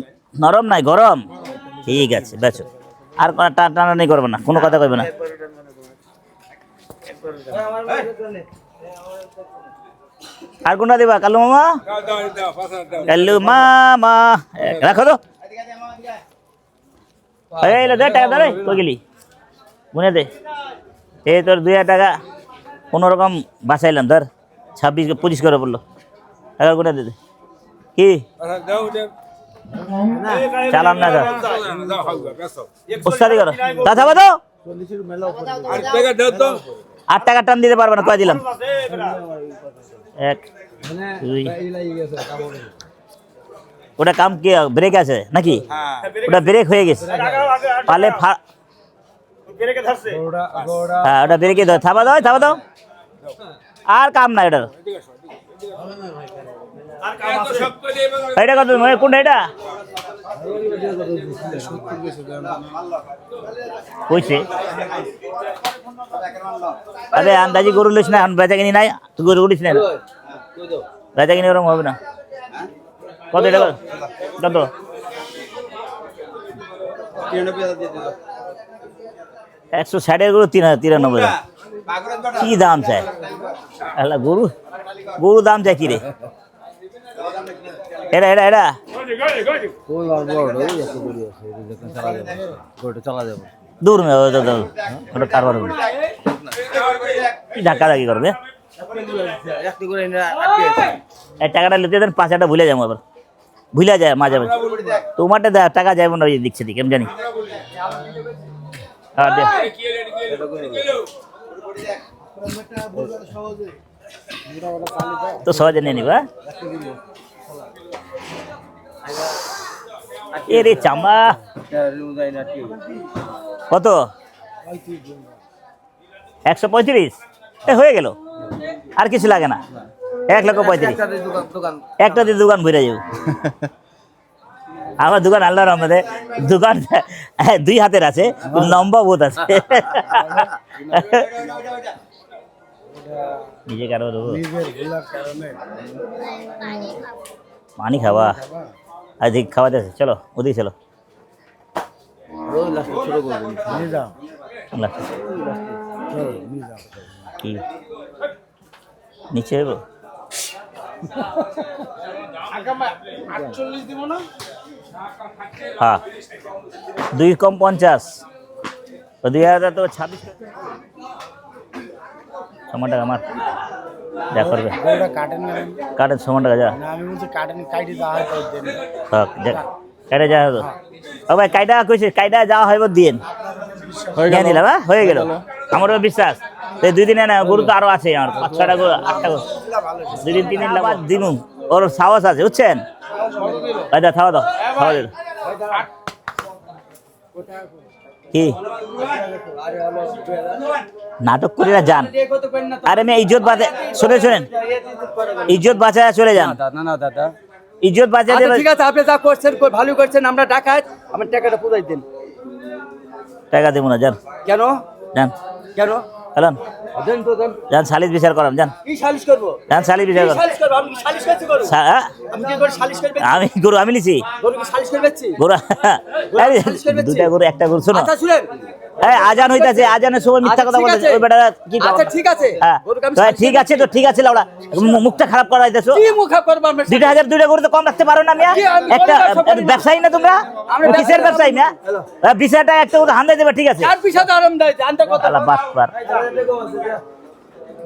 নরম নাই গরম ঠিক আছে বেচো আর টানাটানি করবে না কোনো কথা কইবে না আর কোনটা দিবা কালু মামা কালু মামা রাখো তো এই লে দে টাকা দে কই গেলি গুনে দে এই তোর 2000 টাকা কোন রকম বাঁচাইলাম ধর 26 করে পড়লো টাকা গুনে দে কি চালাম না স্যার উস্তাদি করো দাদা বাদো 8 টাকা টান দিতে পারবে না কয় দিলাম 1 2 ওটা কাম কি ব্রেক আছে নাকি ওটা ব্রেক হয়ে গেছে পালে হ্যাঁ ওটা ব্রেকে দাও থাবা দাও আর কাম নাই ওটার এটা কত কোনটা এটা কইছে আরে আন্দাজি গরু লিস না বেচা কিনি নাই তুই গরু লিস না বেচা কিনি ওরকম হবে না কত এটা কত 160 এর গরু 93 কি দাম চাই আল্লাহ গরু দাম চাই কি রে এটা এটা এটা দূর মে ওটা কারবার ধাক্কা ধাক্কি করবে এই টাকাটা নিতে দেন 5 ভুলে যাবো আবার ভুলে যায় মাঝে মাঝে তোমারটা টাকা যাবো না দিচ্ছে দিকে আমি জানি তো সহজে নিয়ে নিবা এ রে চামড়া কত 135 এ হয়ে গেল আর কিছু লাগে না 1,35,000 একটা দিয়ে দোকান ভরে যাবো আমার দোকান আল্লাহ রহমতে দোকান 2 হাতের আছে লম্বা বহুত আছে নিজে কারো পানি খাওয়া আজ খাওয়াতে আছে চলো ওদিকে চলো কি নিচে হ্যাঁ 2 কম 50 2000 তো 26 সমান টাকা আমার যা করবে কাটেন সমান টাকা যা কাটে যা হতো ও ভাই কাইটা কইছে কাইটা যাওয়া হইব দিন হয়ে দিলাম হয়ে গেল আমারও বিশ্বাস এই 2 দিনে না গরু তো আরো আছে আমার 5-6টা গরু 8টা গরু 2 দিন 3 দিন লাগবে দিমু ওর সাহস আছে বুঝছেন আচ্ছা খাওয়া দাও খাওয়া দাও কি নাটক করে না যান আরে আমি ইজ্জত বাঁচে শুনেন ইজ্জত বাঁচায় চলে যান না দাদা ইজ্জত বাঁচায় ঠিক আছে আপনি যা করছেন ভালো করছেন আমরা ডাকাত আমার টাকাটা পুরাই দেন টাকা দেবো না যান কেন যান কেন হলান দেন তো দেন যান সালিশ বিচার করাম যান কি সালিশ করব যান সালিশ বিচার কর সালিশ করব আমি সালিশ করতে করব আমি কি করে সালিশ করব আমি গরু আমি লিছি গরু কি সালিশ করবেছি গরু আরে দুটা গরু একটা গরু শুনো আচ্ছা শুনেন এই আজান হইতাছে আজানের সময় মিথ্যা কথা বলতেছে ওই বেটা কি আচ্ছা ঠিক আছে ঠিক আছে তো ঠিক আছে লাউড়া মুখটা খারাপ করাইতেছো কি মুখ খারাপ করব আমরা 2000 দুইটা গরু তো কম রাখতে পারো না মিয়া একটা ব্যবসায়ী না তোমরা কিসের ব্যবসায়ী মিয়া 20,000 টাকা একটা হান্দাই দেবে ঠিক আছে আর পিছা তো আরাম দেয় জানতে কত আল্লাহ বাটপার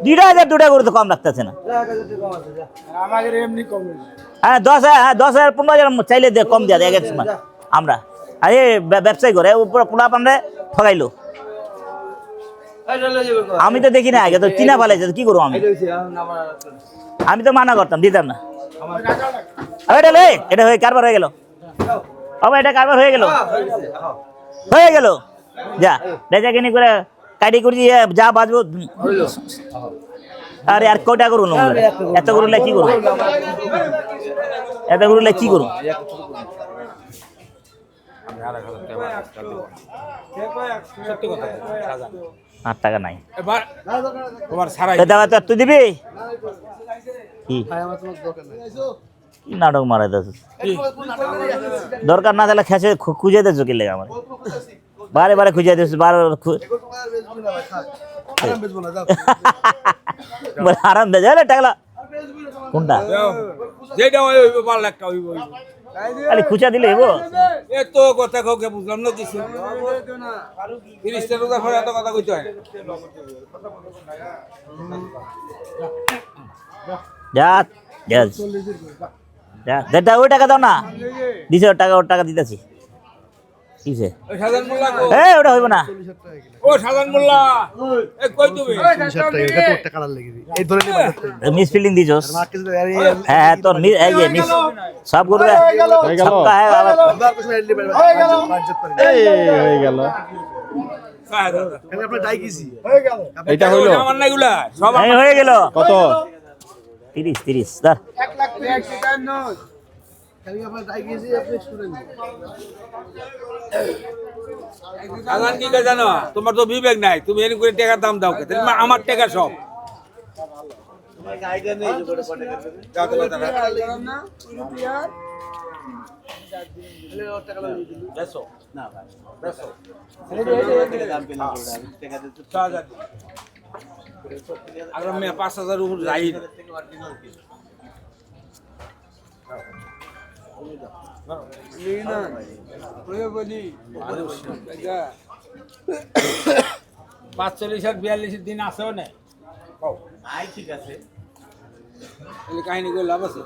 2,000 দুটা গরু তো কম রাখতেছে না। আমাদের এমনি কম হ্যাঁ 10,000 15,000 চাইলে দিয়ে কম দেওয়া এক এক সময় আমরা। আর এই ব্যবসায়ী করে পুরো পোলা পান্ডে ঠগাইলো। আমি তো দেখি না আগে তো কিনা ফেলাইছে, কি করবো আমি তো মানা করতাম, দিতাম না। এটা লে এটা হয়ে কারবার হয়ে গেল, বাবা এটা কারবার হয়ে গেল, হয়ে গেল। যা বেচা কিনি করে কাটি করি যা বাঁচবো। আরে আর কয়টা করুন এত করলে কি করবো, এত করলে কি করবো? 8 টাকা নাই তোমার সারাই দাদা, তো তুই দিবি কি? কি নাটক মারাই দিস, দরকার না তাহলে খেসে খুঁজে দিস কি লেগে আমার, বারে বারে খুঁজে দিস, বারে আরাম দে যায় টাকলা কোনটা যেটা ওই ভালো একটা ওই খালি খুঁজা দিলে হইব। এ তো কথা কাউকে বুঝলাম না কিছু 30 টাকা পরে এত কথা কইতে হয় যা যা যা দেটা ওই টাকা দাও না, দিছে ওর টাকা, ওর টাকা দিতেছি কিসে? ওই সাজান মোল্লা কো এ ওটা হইব না, ও সাজান মোল্লা এ কই তুমি মিস ফিলিং দিছস। হ্যাঁ হ্যাঁ তোর মিস এই যে মিস সব গরু হয়ে গেল, সবকা হ্যাঁ আবার এই হয়ে গেল। এটা হইলো আমার না এগুলা সব এই হয়ে গেল। কত? 30 ধর। 1 লাখ টাকা টাকা নয় খালি আমরা টাই গেছি আপনি শুনেন সাজান কি কয় জানো, তোমার তো বিবেক নাই, তুমি এর করে টাকার দাম দাও কে? তুমি আমার টাকা সব তোমার আইডিয়া নেই যে বড় পড়ে যাও তো কথা না রুপিয়া এলে ওর টাকা লাগিয়ে দিলু বেসো না ভাই বেসো এই দাম পেলাম টাকা দিতে 6000 আগে আমি 5000 উপর যাই না ওই বলি 45 আর 42 দিন আসেও না আই ঠিক আছে এই কাহিনী কই লাভ আছে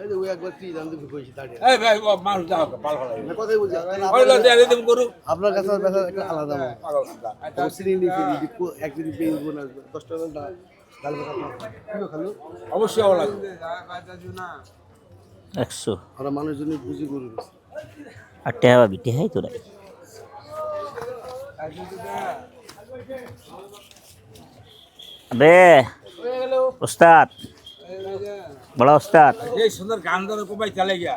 এই যে ওই একবার কি দাম দিতে কইছি তাড়ি এই ভাই ও মাল দাও পাল ফলাই না কথাই বলছি ওই লো দেয়া দিম করু আপনার কাছে ব্যথা একটা আলাদা এটা সিলিন্ডি যদি একদিন পেইবো না 10 টাকা না ডাল ভাত কিলো খালো অবশ্যই ভালো লাগবে 100 আমরা মানুষজন বুঝি গরু আর টাকা পাবি, টেহাই তোরা বে উস্তাদ, বড় উস্তাদ। এই সুন্দর গান ধরে কোপাই চলে গিয়া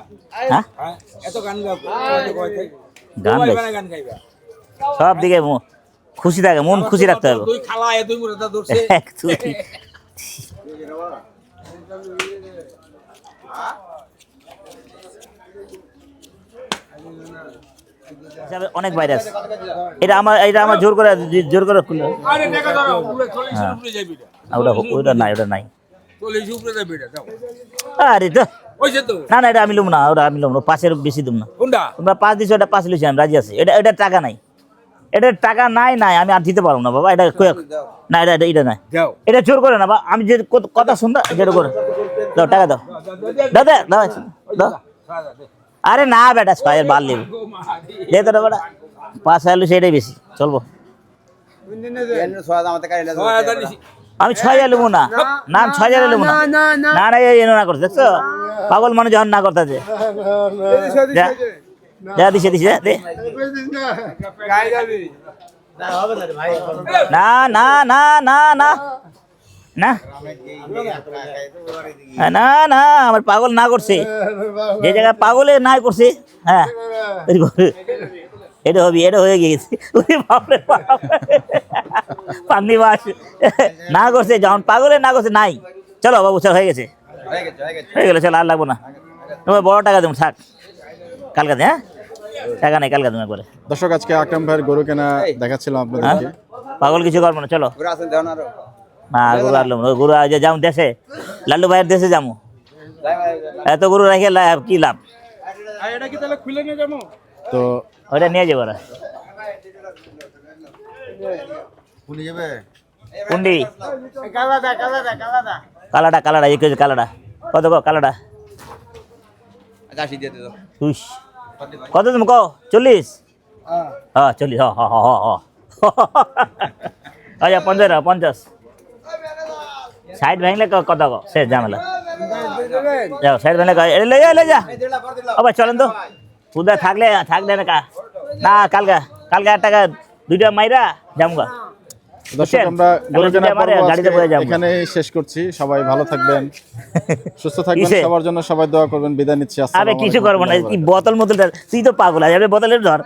হ্যাঁ হ্যাঁ এত গান গাও কই থেকে গান গান গাইছে। গান গাইবা সব দিকে খুশি থাকে, মন খুশি রাখতে হবে। দুই খালা এ দুই মুরে দা ধরছে এক তুই হিসাবে অনেক ভাইরাস, এটা আমার জোর করে খুললো। আরে টাকা দাও উপরে 40 উপরে যাইবি ওটা নাই, ওটা নাই। 40 উপরে যাইবি দাও আরে তো ওইছে তো না না, এটা আমি লুম না, ওটা আমি লুম না, 5-এর বেশি দুম না। কোনটা তোমরা 5 দিছো, এটা 5 লিছি, আমি রাজি আছি। এটা টাকা নাই, এটা টাকা নাই, আমি আর দিতে পারবো না বাবা। এটা না, এটা নাই, দাও এটা জোর করে না বা আমি যে কথা শুনতে যেটা করে দাও, টাকা দাও দাদা দাও দাও। আরে না বেটা 6 বার নেব দে তো বেটা, 5 সেটাই বেশি চলবো। আমি 6 নেবো না, না আমি 6 নেবো না, না না এনো না করতে দেখছো, পাগল মানুষ যখন না করতে আছে। যা দিছে দে না না না না না না না না, আমার পাগল না করছে, যে জায়গায় পাগলে না করছে। হ্যাঁ এটা হবি, এটা হয়ে গিয়েছে পাগনি মাছ না করছে, যখন পাগলে না করছে নাই। চলো বাবু চল, হয়ে গেছে হয়ে গেল, চলো আর লাগবো না। তোমার বড় টাকা দেবো, থাক কালকা দে। হ্যাঁ টাকা নেই, কালকা তুমি একবারে। দর্শক আজকে আকরাম ভাইয়ের গরু কেনা দেখাচ্ছিলাম আপনাদেরকে। পাগল কিছু করবো না, চলো না গরু আনলাম, গরু আজ যাও দেশে, লাল্লু ভাইয়ের দেশে যাবো। এত গরু রেখে কি লাভ? এটা কি তাহলে খুলে নিয়ে যাবো? তো ওটা নিয়ে যাবো ওরা কুন্ডি কালাটা কালাটা 1 কেজি কালাটা কত গো কালাটা 80 দিয়ে দিও হুস কত তুমি কও 40 হ্যাঁ 40 হ্যাঁ আচ্ছা 50 সাইড ভাঙলে কত গো শেষ ঝামেলা যাও সাইড ভাঙলে লে যা আবার চলেন তো উদা থাকলে না না কালকে 8 টাকা 2টা মাইরা যামগা দর্শক আমরা গরু কেনার পর্ব গাড়িতে বয়ে যাবো এখানে শেষ করছি সবাই ভালো থাকবেন সুস্থ থাকবেন সবার জন্য সবাই দোয়া করবেন বিদায় নিচ্ছি আরে আসসালামু কিছু আলাইকুম। করবো না কি বোতল তুই তো পাগল আছে বোতলের ধর